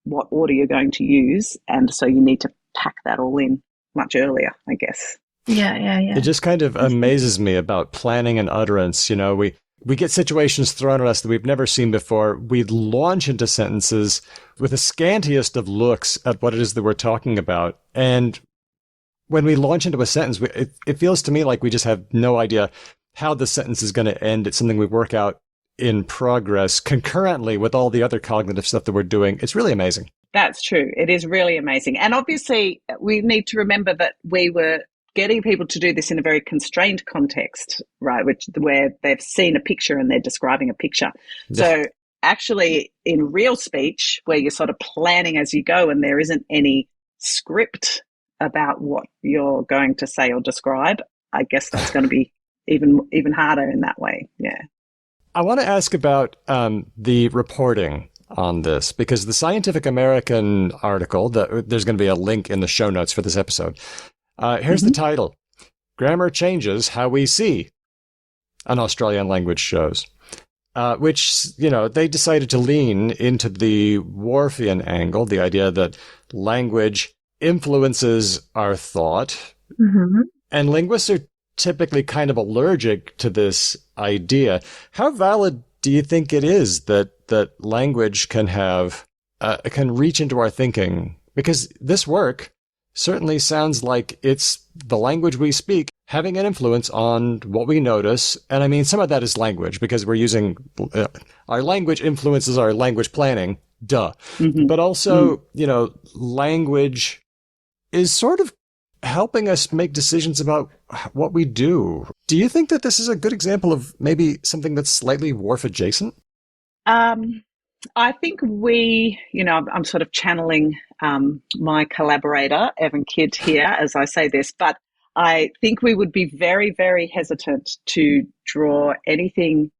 what order you're going to use. And so you need to pack that all in much earlier, I guess. Yeah. It just kind of amazes me about planning and utterance. We get situations thrown at us that we've never seen before. We launch into sentences with the scantiest of looks at what it is that we're talking about. And when we launch into a sentence, it feels to me like we just have no idea how the sentence is going to end. It's something we work out in progress concurrently with all the other cognitive stuff that we're doing. It's really amazing. That's true. It is really amazing. And obviously, we need to remember that we were getting people to do this in a very constrained context, right, where they've seen a picture and they're describing a picture. So actually, in real speech, where you're sort of planning as you go and there isn't any script about what you're going to say or describe, I guess that's going to be even harder in that way. Yeah. I want to ask about the reporting on this, because the Scientific American article, there's going to be a link in the show notes for this episode. Here's the title: Grammar Changes How We See an Australian Language Shows, which, they decided to lean into the Whorfian angle, the idea that language influences our thought. And linguists are typically kind of allergic to this idea. How valid do you think it is that language can have can reach into our thinking? Because this work certainly sounds like it's the language we speak having an influence on what we notice. And I mean, some of that is language because we're using our language influences our language planning. Duh. Mm-hmm. But also, language is sort of helping us make decisions about what we do. Do you think that this is a good example of maybe something that's slightly wharf adjacent? I think I'm sort of channeling my collaborator, Evan Kidd, here as I say this, but I think we would be very, very hesitant to draw anything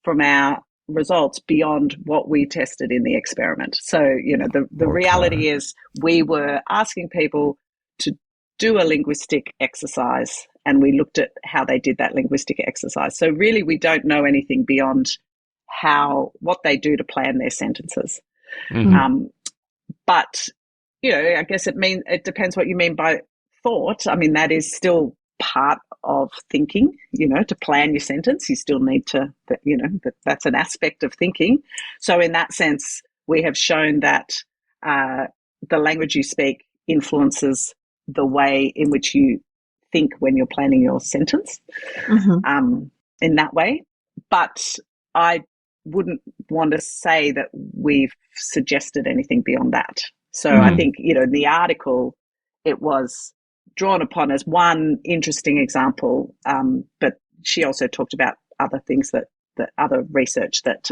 from our results beyond what we tested in the experiment. So, the reality is we were asking people to do a linguistic exercise and we looked at how they did that linguistic exercise. So really we don't know anything beyond what they do to plan their sentences. Mm-hmm. But, I guess it depends what you mean by thought. I mean, that is still part of thinking, to plan your sentence. You still need to, that's an aspect of thinking. So in that sense, we have shown that the language you speak influences the way in which you think when you're planning your sentence, in that way. But I wouldn't want to say that we've suggested anything beyond that. So I think, in the article, it was drawn upon as one interesting example, but she also talked about other things that other research that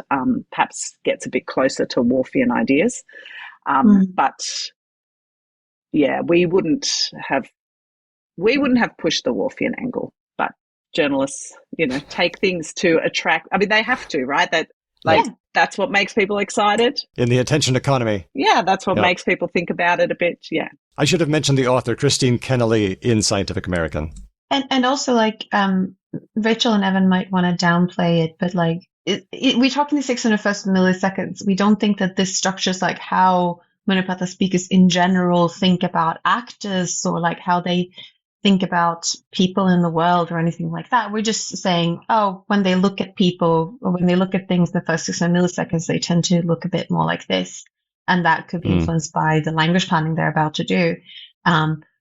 perhaps gets a bit closer to Whorfian ideas. But yeah, we wouldn't have pushed the Whorfian angle, but journalists, take things to attract. I mean, they have to, right? That's what makes people excited. In the attention economy. Yeah, that's what makes people think about it a bit. Yeah. I should have mentioned the author, Christine Kennelly, in Scientific American. And also, Rachel and Evan might want to downplay it, but we talk in the 601st milliseconds. We don't think that this structures how Murrinhpatha speakers in general think about actors or how they think about people in the world or anything like that. We're just saying, when they look at people or when they look at things in the first 600 milliseconds, they tend to look a bit more like this. And that could be influenced by the language planning they're about to do.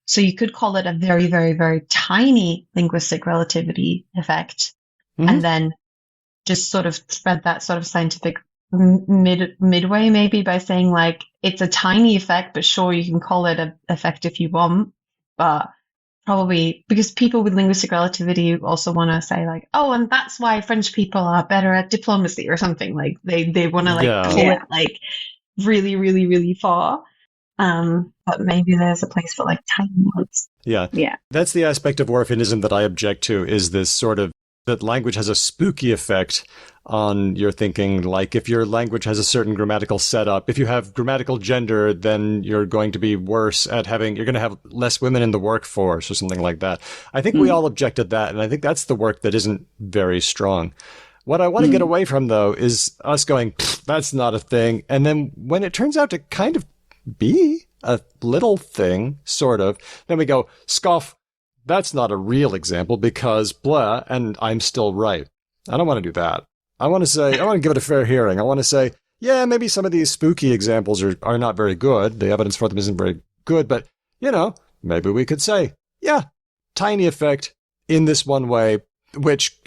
So you could call it a very, very, very tiny linguistic relativity effect. And then just sort of spread that sort of scientific midway maybe by saying it's a tiny effect, but sure, you can call it an effect if you want. But probably because people with linguistic relativity also want to say and that's why French people are better at diplomacy or something. They want to pull it really, really, really far. But maybe there's a place for tiny ones. Yeah. That's the aspect of Whorfianism that I object to, is this sort of that language has a spooky effect on your thinking. If your language has a certain grammatical setup, if you have grammatical gender, then you're going to be worse at you're going to have less women in the workforce or something like that. I think we all objected that, and I think that's the work that isn't very strong. What I want to get away from, though, is us going, that's not a thing. And then when it turns out to kind of be a little thing, sort of, then we go, scoff, that's not a real example because blah, and I'm still right. I don't want to do that. I want to give it a fair hearing. I want to say, yeah, maybe some of these spooky examples are not very good. The evidence for them isn't very good, but, maybe we could say, yeah, tiny effect in this one way, which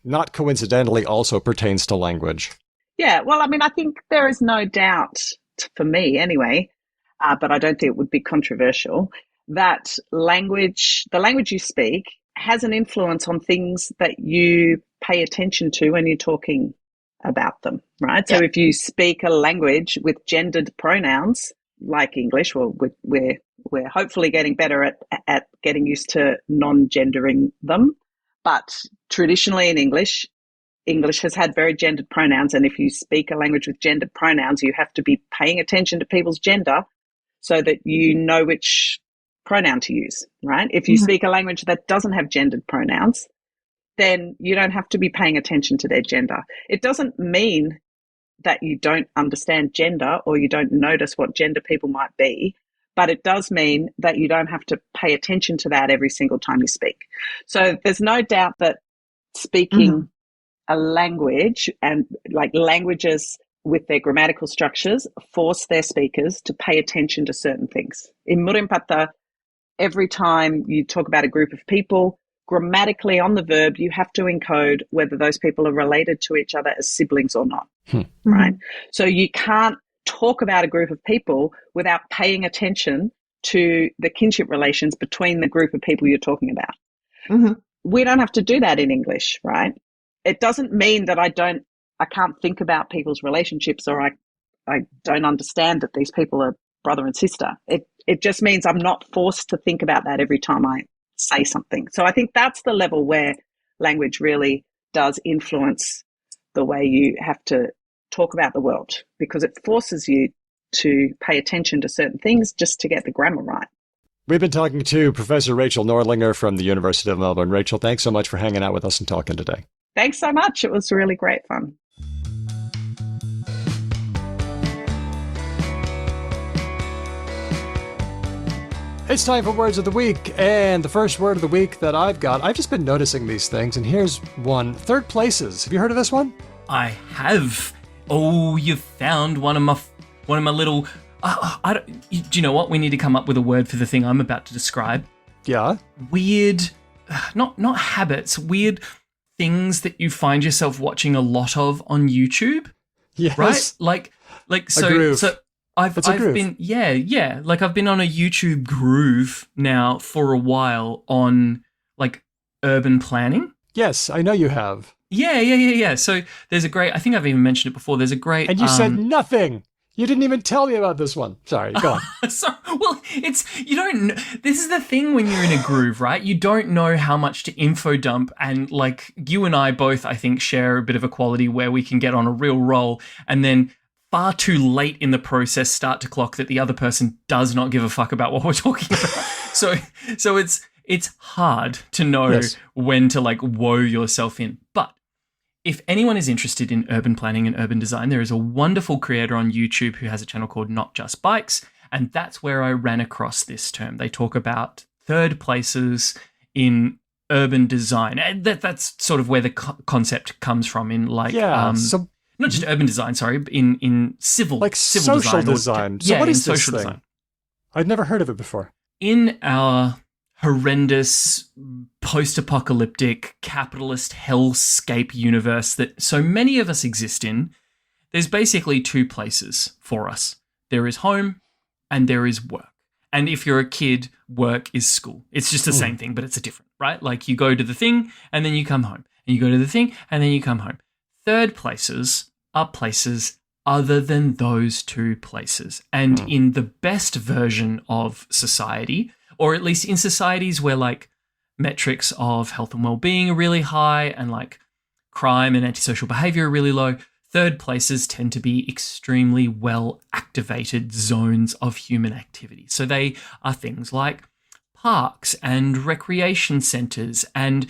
not coincidentally also pertains to language. Yeah, well, I mean, I think there is no doubt, for me anyway, but I don't think it would be controversial, that the language you speak has an influence on things that you pay attention to when you're talking about them, right? Yeah. So if you speak a language with gendered pronouns, like English, well, we're hopefully getting better at getting used to non-gendering them. But traditionally in English has had very gendered pronouns. And if you speak a language with gendered pronouns, you have to be paying attention to people's gender so that you know which pronoun to use, right? If you speak a language that doesn't have gendered pronouns, then you don't have to be paying attention to their gender. It doesn't mean that you don't understand gender or you don't notice what gender people might be, but it does mean that you don't have to pay attention to that every single time you speak. So there's no doubt that speaking a language, and like languages with their grammatical structures, force their speakers to pay attention to certain things. In Murrinhpatha, every time you talk about a group of people, grammatically on the verb, you have to encode whether those people are related to each other as siblings or not, right? So you can't talk about a group of people without paying attention to the kinship relations between the group of people you're talking about. We don't have to do that in English, right? It doesn't mean that I can't think about people's relationships, or I don't understand that these people are brother and sister. It just means I'm not forced to think about that every time I say something. So I think that's the level where language really does influence the way you have to talk about the world, because it forces you to pay attention to certain things just to get the grammar right. We've been talking to Professor Rachel Nordlinger from the University of Melbourne. Rachel, thanks so much for hanging out with us and talking today. Thanks so much. It was really great fun. It's time for Words of the Week, and the first word of the week that I've just been noticing these things, and here's one. Third places. Have you heard of this one? I have. Oh, you've found one of my little... do you know what? We need to come up with a word for the thing I'm about to describe. Yeah? Weird, not habits, weird things that you find yourself watching a lot of on YouTube. Yes. Right? Like so. A groove. So I've been I've been on a YouTube groove now for a while on like urban planning. Yes, I know you have. Yeah. So there's a great, I think I've even mentioned it before. There's a great, and you said nothing. You didn't even tell me about this one. Sorry, go on. You don't know. This is the thing when you're in a groove, right? You don't know how much to info dump, and like you and I both, I think, share a bit of a quality where we can get on a real roll and then far too late in the process start to clock that the other person does not give a fuck about what we're talking about. So it's hard to know when to like woe yourself in. But if anyone is interested in urban planning and urban design, there is a wonderful creator on YouTube who has a channel called Not Just Bikes, and that's where I ran across this term. They talk about third places in urban design. And that's sort of where the concept comes from in like not just urban design, sorry, in civil social design. So what is this thing? Design. I'd never heard of it before. In our horrendous post-apocalyptic capitalist hellscape universe that so many of us exist in, there's basically two places for us. There is home and there is work. And if you're a kid, work is school. It's just the same thing, but it's a different, right? Like you go to the thing and then you come home. And you go to the thing and then you come home. Third places are places other than those two places. And in the best version of society, or at least in societies where like metrics of health and well-being are really high and like crime and antisocial behavior are really low, third places tend to be extremely well-activated zones of human activity. So they are things like parks and recreation centres and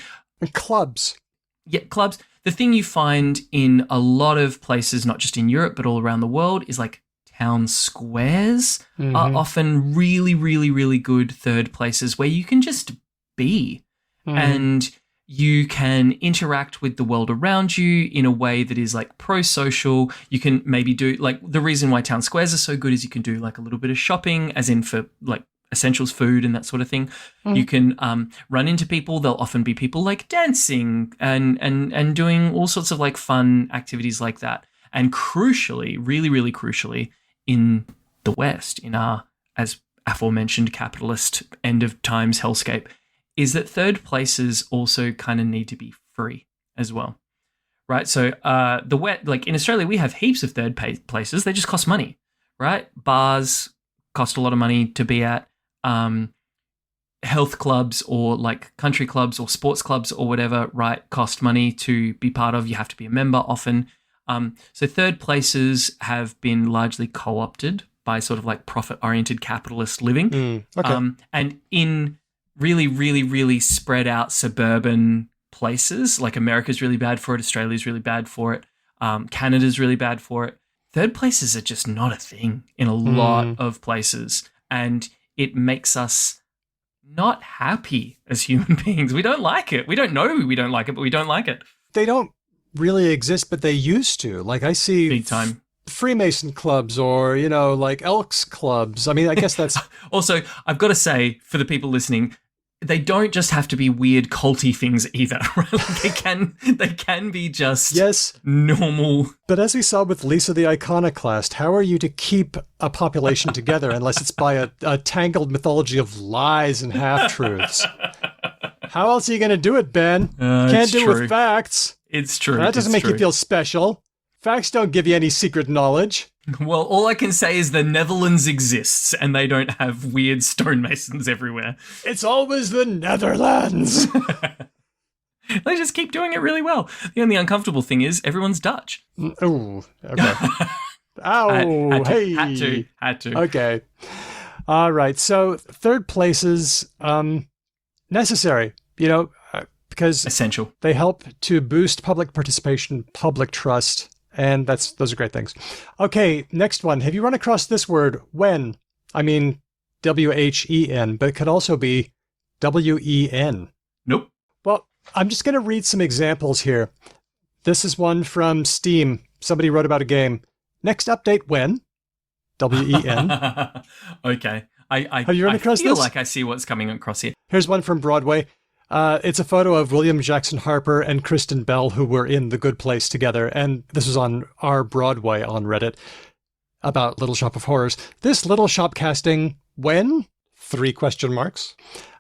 clubs. Yeah, clubs. The thing you find in a lot of places, not just in Europe, but all around the world, is like town squares are often really, really, really good third places where you can just be and you can interact with the world around you in a way that is like pro-social. You can maybe do like the reason why town squares are so good is you can do like a little bit of shopping, as in for like essentials, food and that sort of thing. You can run into people. There'll often be people like dancing and doing all sorts of like fun activities like that. And crucially, really, really crucially, in the West, in our, as aforementioned, capitalist end of times hellscape, is that third places also kind of need to be free as well, right? So like in Australia, we have heaps of third places. They just cost money, right? Bars cost a lot of money to be at. Health clubs or like country clubs or sports clubs or whatever, right, cost money to be part of. You have to be a member often. So third places have been largely co-opted by sort of like profit-oriented capitalist living. And in really, really, really spread out suburban places, like America's really bad for it, Australia's really bad for it, Canada's really bad for it. Third places are just not a thing in a lot of places. And it makes us not happy as human beings. We don't like it. We don't know we don't like it, but we don't like it. They don't really exist, but they used to. Like I see big time Freemason clubs or, like Elks clubs. I mean, I guess that's... Also, I've got to say, for the people listening, they don't just have to be weird culty things either. Right? Like they can be just normal. But as we saw with Lisa the Iconoclast, how are you to keep a population together unless it's by a tangled mythology of lies and half-truths? How else are you going to do it, Ben? Can't do it with facts. It's true. That doesn't make you feel special. Facts don't give you any secret knowledge. Well, all I can say is the Netherlands exists and they don't have weird stonemasons everywhere. It's always the Netherlands. They just keep doing it really well. The only uncomfortable thing is everyone's Dutch. Oh, okay. Ow, Had to. Okay. All right. So third places, necessary, because essential. They help to boost public participation, public trust. And those are great things. Okay, next one. Have you run across this word, when? I mean, W-H-E-N, but it could also be W-E-N. Nope. Well, I'm just going to read some examples here. This is one from Steam. Somebody wrote about a game. Next update, when? W-E-N. Okay. Have you run across this? I feel like I see what's coming across here. Here's one from Broadway. It's a photo of William Jackson Harper and Kristen Bell, who were in The Good Place together. And this was on our Broadway on Reddit about Little Shop of Horrors. This Little Shop casting, when? 3 question marks.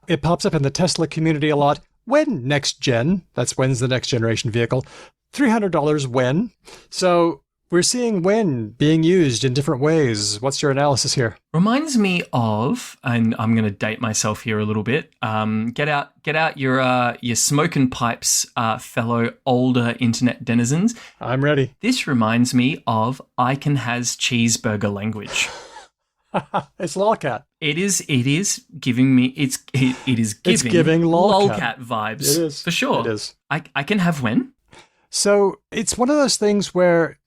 It pops up in the Tesla community a lot. When next gen? That's when's the next generation vehicle. $300 when? So we're seeing when being used in different ways. What's your analysis here? Reminds me of, and I'm going to date myself here a little bit. Get out your smoking pipes, fellow older internet denizens. I'm ready. This reminds me of Icon has cheeseburger language. It's lolcat. It is giving me it's giving lolcat vibes. It is for sure. It is. I can have when. So it's one of those things where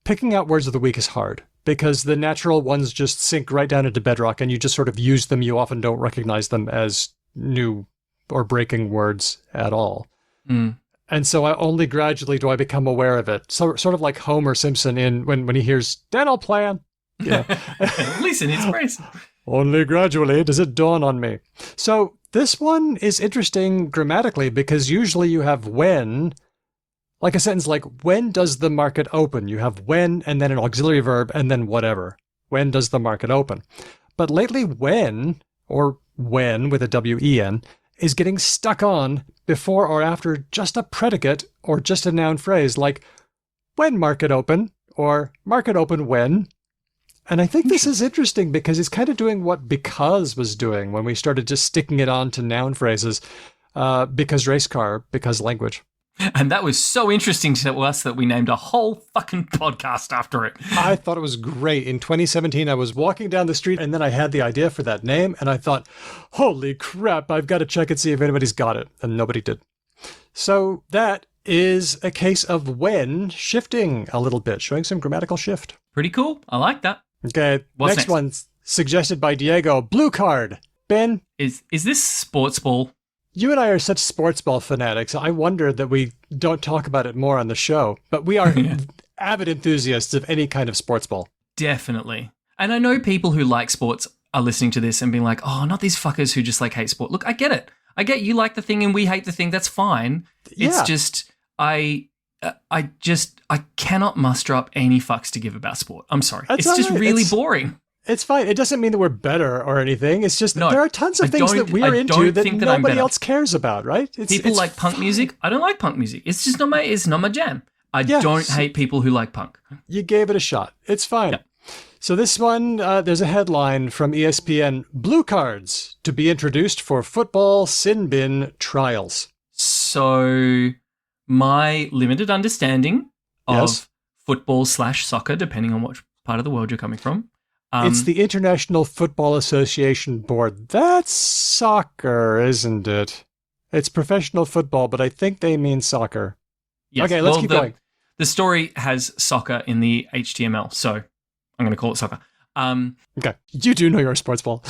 picking out words of the week is hard because the natural ones just sink right down into bedrock and you just sort of use them. You often don't recognize them as new or breaking words at all. Mm. And so only gradually do I become aware of it. So sort of like Homer Simpson when he hears dental plan. Yeah. Listen, it's praise. Only gradually does it dawn on me. So this one is interesting grammatically because usually you have when, like a sentence like, when does the market open? You have when and then an auxiliary verb and then whatever. When does the market open? But lately when, or when with a W-E-N, is getting stuck on before or after just a predicate or just a noun phrase like when market open or market open when. And I think this is interesting because it's kind of doing what because was doing when we started just sticking it on to noun phrases, because race car, because language. And that was so interesting to us that we named a whole fucking podcast after it. I thought it was great. In 2017, I was walking down the street and then I had the idea for that name and I thought, holy crap, I've got to check and see if anybody's got it. And nobody did. So that is a case of when shifting a little bit, showing some grammatical shift. Pretty cool. I like that. Okay, next one's suggested by Diego. Blue card. Ben? Is this sports ball? You and I are such sports ball fanatics. I wonder that we don't talk about it more on the show. But we are avid enthusiasts of any kind of sports ball. Definitely. And I know people who like sports are listening to this and being like, oh, not these fuckers who just like hate sport. Look, I get it. I get you like the thing and we hate the thing. That's fine. Yeah. It's just, I cannot muster up any fucks to give about sport. I'm sorry. That's it's just right. really boring. It's fine. It doesn't mean that we're better or anything. It's just there are tons of things that we're into that nobody else cares about, right? People like punk music. I don't like punk music. It's just not my jam. I don't hate people who like punk. You gave it a shot. It's fine. Yep. So this one, there's a headline from ESPN, Blue Cards to be introduced for football sin bin trials. So my limited understanding of football/soccer, depending on what part of the world you're coming from. It's the International Football Association Board. That's soccer, isn't it? It's professional football, but I think they mean soccer. Yes. Okay, let's keep going. The story has soccer in the HTML, so I'm going to call it soccer. Okay, you do know your sports ball.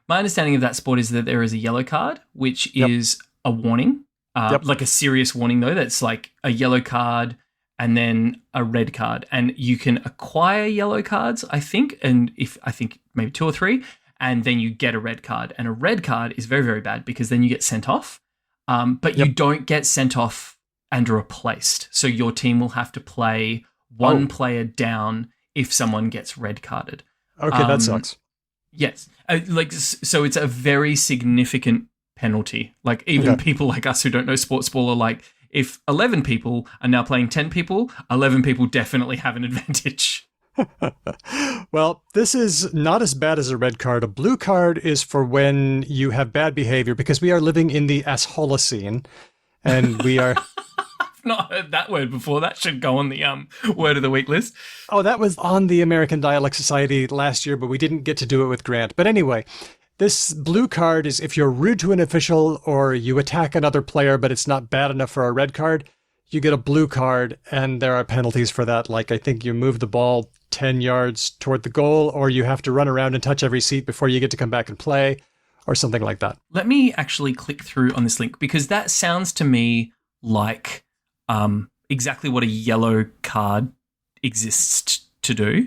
my understanding of that sport is that there is a yellow card, which is a warning, like a serious warning though. That's like a yellow card and then a red card, and you can acquire yellow cards, I think, and I think maybe 2 or 3, and then you get a red card. And a red card is very, very bad because then you get sent off, but you don't get sent off and replaced. So your team will have to play one player down if someone gets red carded. Okay, that sucks. Yes, so it's a very significant penalty. Like even people like us who don't know sports ball are like, if 11 people are now playing 10 people, 11 people definitely have an advantage. Well, this is not as bad as a red card. A blue card is for when you have bad behavior, because we are living in the Holocene, and we are... I've not heard that word before. That should go on the word of the week list. Oh, that was on the American Dialect Society last year, but we didn't get to do it with Grant. But anyway, this blue card is if you're rude to an official or you attack another player, but it's not bad enough for a red card, you get a blue card, and there are penalties for that. Like, I think you move the ball 10 yards toward the goal, or you have to run around and touch every seat before you get to come back and play, or something like that. Let me actually click through on this link, because that sounds to me like exactly what a yellow card exists to do.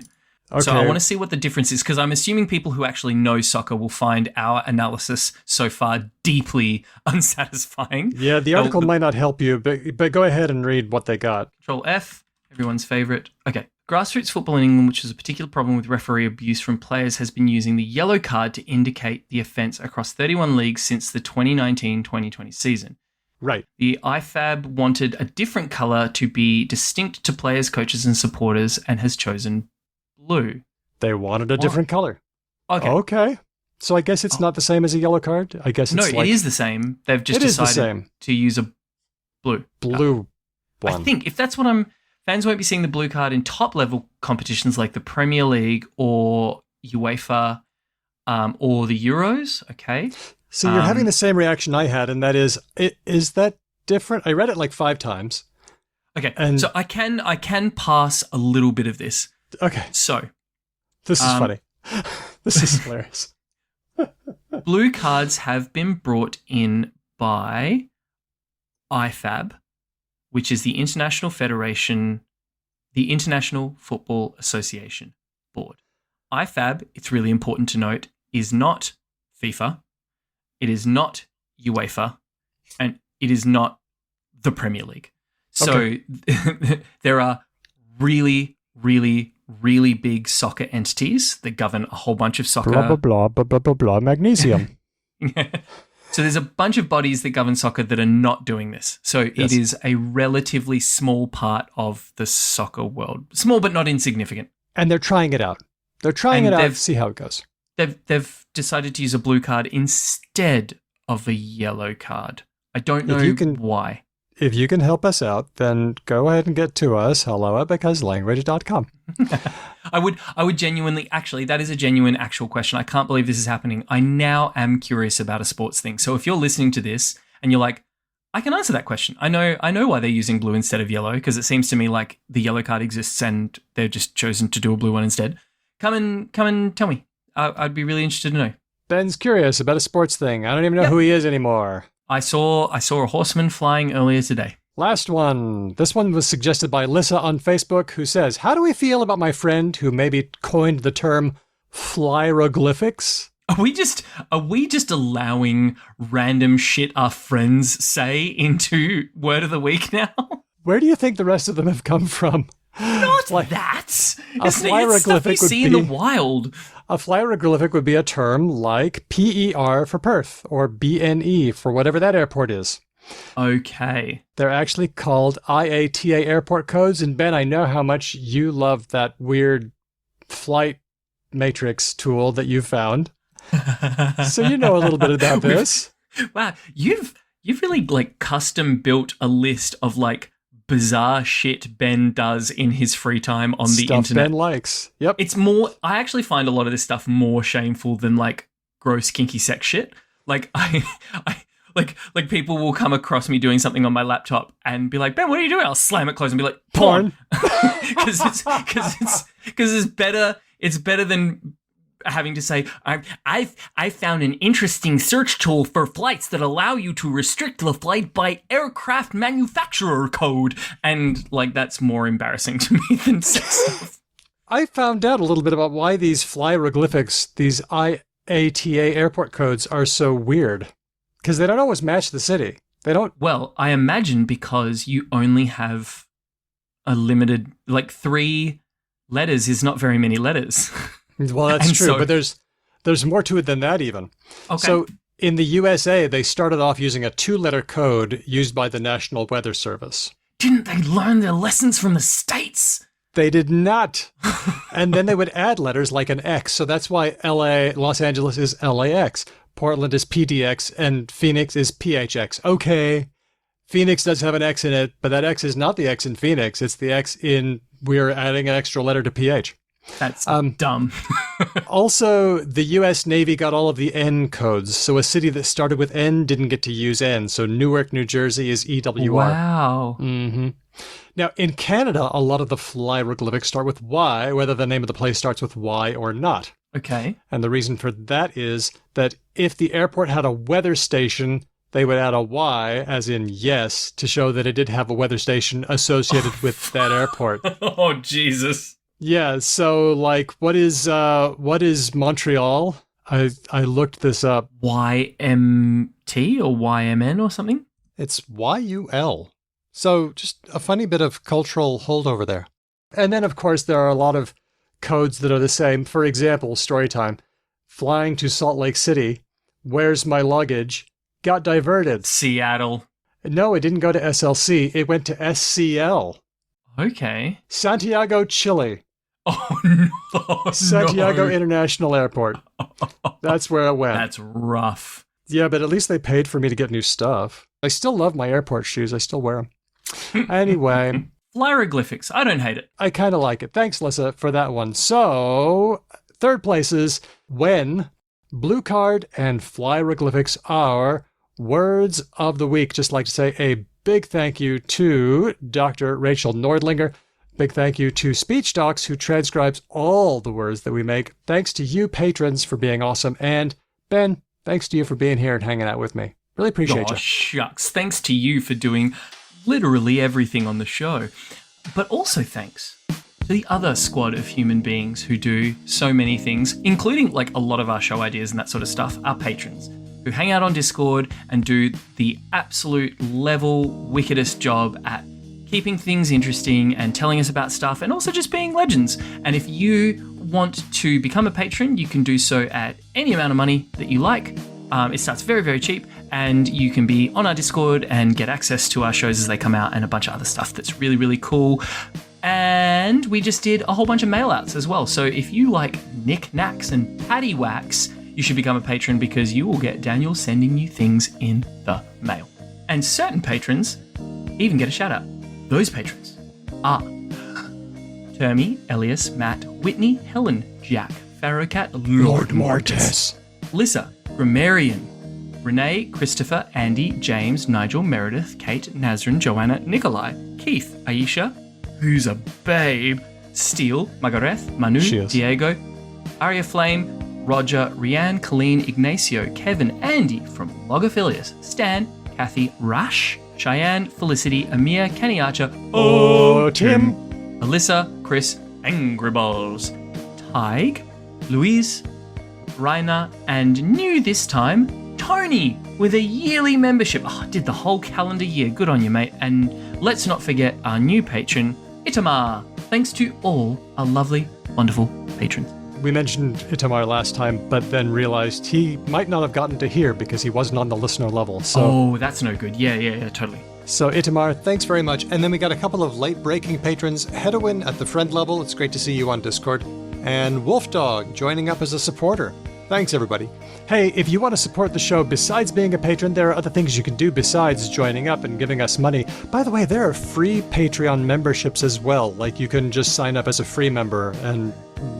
Okay. So I want to see what the difference is, because I'm assuming people who actually know soccer will find our analysis so far deeply unsatisfying. Yeah, the article might not help you, but go ahead and read what they got. Control F, everyone's favorite. Okay. Grassroots football in England, which is a particular problem with referee abuse from players, has been using the yellow card to indicate the offence across 31 leagues since the 2019-2020 season. Right. The IFAB wanted a different colour to be distinct to players, coaches and supporters, and has chosen blue. They wanted a different color. Okay. So I guess it's not the same as a yellow card? I guess it's it is the same. They've just decided to use a blue. Blue one. I think if that's what fans won't be seeing the blue card in top level competitions like the Premier League or UEFA or the Euros. Okay. So you're having the same reaction I had, and that is that different? I read it like 5 times. Okay. And so I can pass a little bit of this. Okay. So this is funny. This is hilarious. Blue cards have been brought in by IFAB, which is the International Football Association Board. IFAB, it's really important to note, is not FIFA, it is not UEFA, and it is not the Premier League. So there are really, really, really big soccer entities that govern a whole bunch of soccer. Blah, blah, blah, blah, blah, blah, magnesium. So there's a bunch of bodies that govern soccer that are not doing this. So it is a relatively small part of the soccer world. Small but not insignificant. And they're trying it out. They're trying it out to see how it goes. They've decided to use a blue card instead of a yellow card. I don't know why. If you can help us out, then go ahead and get to us, hello@becauselanguage.com. I would genuinely, actually, that is a genuine actual question. I can't believe this is happening. I now am curious about a sports thing. So if you're listening to this and you're like, I can answer that question. I know why they're using blue instead of yellow, because it seems to me like the yellow card exists and they've just chosen to do a blue one instead. Come and tell me. I'd be really interested to know. Ben's curious about a sports thing. I don't even know who he is anymore. I saw a horseman flying earlier today. Last one. This one was suggested by Lissa on Facebook, who says, how do we feel about my friend who maybe coined the term flyroglyphics? Are we just allowing random shit our friends say into Word of the Week now? Where do you think the rest of them have come from? Not that. A flyroglyphic would see in the wild. A flyroglyphic would be a term like PER for Perth or BNE for whatever that airport is. Okay. They're actually called IATA airport codes. And Ben, I know how much you love that weird flight matrix tool that you found. So you know a little bit about this. Wow, you've really like custom built a list of like bizarre shit Ben does in his free time on the internet. Ben likes. Yep. It's more, I actually find a lot of this stuff more shameful than like gross kinky sex shit. Like I like people will come across me doing something on my laptop and be like, Ben, what are you doing? I'll slam it closed and be like, porn. Because it's better than having to say, I found an interesting search tool for flights that allow you to restrict the flight by aircraft manufacturer code. And, like, that's more embarrassing to me than sex stuff. I found out a little bit about why these hieroglyphics, these IATA airport codes, are so weird. Because they don't always match the city. They don't. Well, I imagine because you only have a limited, like 3 letters is not very many letters. Well, that's true, but there's more to it than that even. Okay. So in the USA, they started off using a 2-letter code used by the National Weather Service. Didn't they learn their lessons from the States? They did not. And then they would add letters like an X. So that's why Los Angeles is LAX, Portland is PDX, and Phoenix is PHX. Okay, Phoenix does have an X in it, but that X is not the X in Phoenix. It's the X in, we're adding an extra letter to PH. That's dumb. Also, the U.S. Navy got all of the N codes. So a city that started with N didn't get to use N. So Newark, New Jersey is EWR. Wow. Mm-hmm. Now, in Canada, a lot of the hieroglyphics start with Y, whether the name of the place starts with Y or not. Okay. And the reason for that is that if the airport had a weather station, they would add a Y, as in yes, to show that it did have a weather station associated with that airport. Oh, Jesus. Yeah, so, like, what is Montreal? I looked this up. YMT or YMN or something? It's YUL. So, just a funny bit of cultural holdover there. And then, of course, there are a lot of codes that are the same. For example, story time. Flying to Salt Lake City. Where's my luggage? Got diverted. Seattle. No, it didn't go to SLC. It went to SCL. Okay. Santiago, Chile. Oh, no. Santiago International Airport. That's where it went. That's rough. Yeah, but at least they paid for me to get new stuff. I still love my airport shoes. I still wear them. Anyway. Hieroglyphics. I don't hate it. I kind of like it. Thanks, Lissa, for that one. So, third place is when Blue Card and Flyroglyphics are words of the week. Just like to say a big thank you to Dr. Rachel Nordlinger. Big thank you to Speech Docs, who transcribes all the words that we make. Thanks to you patrons for being awesome. And Ben, thanks to you for being here and hanging out with me. Really appreciate you. Shucks. Thanks to you for doing literally everything on the show. But also thanks to the other squad of human beings who do so many things, including like a lot of our show ideas and that sort of stuff, our patrons, who hang out on Discord and do the absolute level wickedest job at keeping things interesting and telling us about stuff and also just being legends. And if you want to become a patron, you can do so at any amount of money that you like. It starts very, very cheap, and you can be on our Discord and get access to our shows as they come out and a bunch of other stuff that's really, really cool. And we just did a whole bunch of mail-outs as well. So if you like knick-knacks and paddywhacks, you should become a patron because you will get Daniel sending you things in the mail. And certain patrons even get a shout-out. Those patrons are Termy, Elias, Matt, Whitney, Helen, Jack, Pharaohcat, Lord Mortis, Lissa, Grammarian, Renee, Christopher, Andy, James, Nigel, Meredith, Kate, Nazrin, Joanna, Nikolai, Keith, Aisha, who's a babe, Steele, Margareth, Manu, Diego, Aria Flame, Roger, Rianne, Colleen, Ignacio, Kevin, Andy from Logophilius, Stan, Kathy, Rash, Cheyenne, Felicity, Amir, Kenny Archer, Tim, Alyssa, Chris, Angry Balls, Tig, Louise, Raina, and new this time, Tony, with a yearly membership. Oh, did the whole calendar year. Good on you, mate. And let's not forget our new patron, Itamar. Thanks to all our lovely, wonderful patrons. We mentioned Itamar last time, but then realized he might not have gotten to hear because he wasn't on the listener level. So, oh, that's no good. Yeah, totally. So Itamar, thanks very much. And then we got a couple of late-breaking patrons. Hedowin at the friend level, it's great to see you on Discord. And Wolfdog joining up as a supporter. Thanks, everybody. Hey, if you want to support the show besides being a patron, there are other things you can do besides joining up and giving us money. By the way, there are free Patreon memberships as well. Like, you can just sign up as a free member, and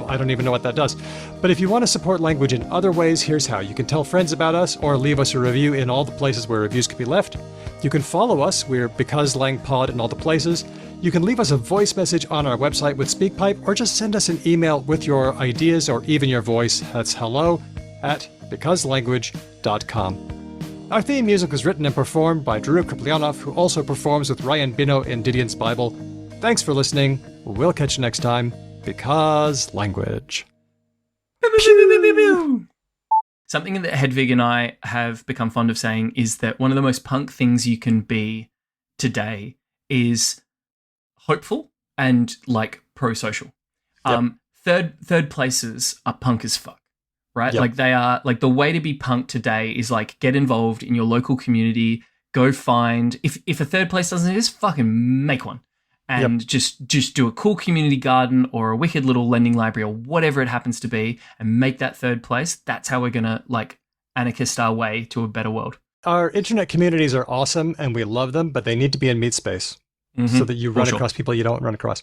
I don't even know what that does. But if you want to support language in other ways, here's how. You can tell friends about us or leave us a review in all the places where reviews can be left. You can follow us. We're Because Lang Pod in all the places. You can leave us a voice message on our website with SpeakPipe, or just send us an email with your ideas or even your voice. That's hello@becauselanguage.com. Our theme music was written and performed by Drew Kriplyanov, who also performs with Ryan Bino in Didion's Bible. Thanks for listening. We'll catch you next time. Because language. Something that Hedvig and I have become fond of saying is that one of the most punk things you can be today is hopeful and like pro-social. Yep. Third places are punk as fuck, right? Yep. Like they are like the way to be punk today is like get involved in your local community, go find if a third place doesn't exist, fucking make one. And just do a cool community garden or a wicked little lending library or whatever it happens to be and make that third place. That's how we're going to like anarchist our way to a better world. Our internet communities are awesome and we love them, but they need to be in meat space so that you run across people you don't run across.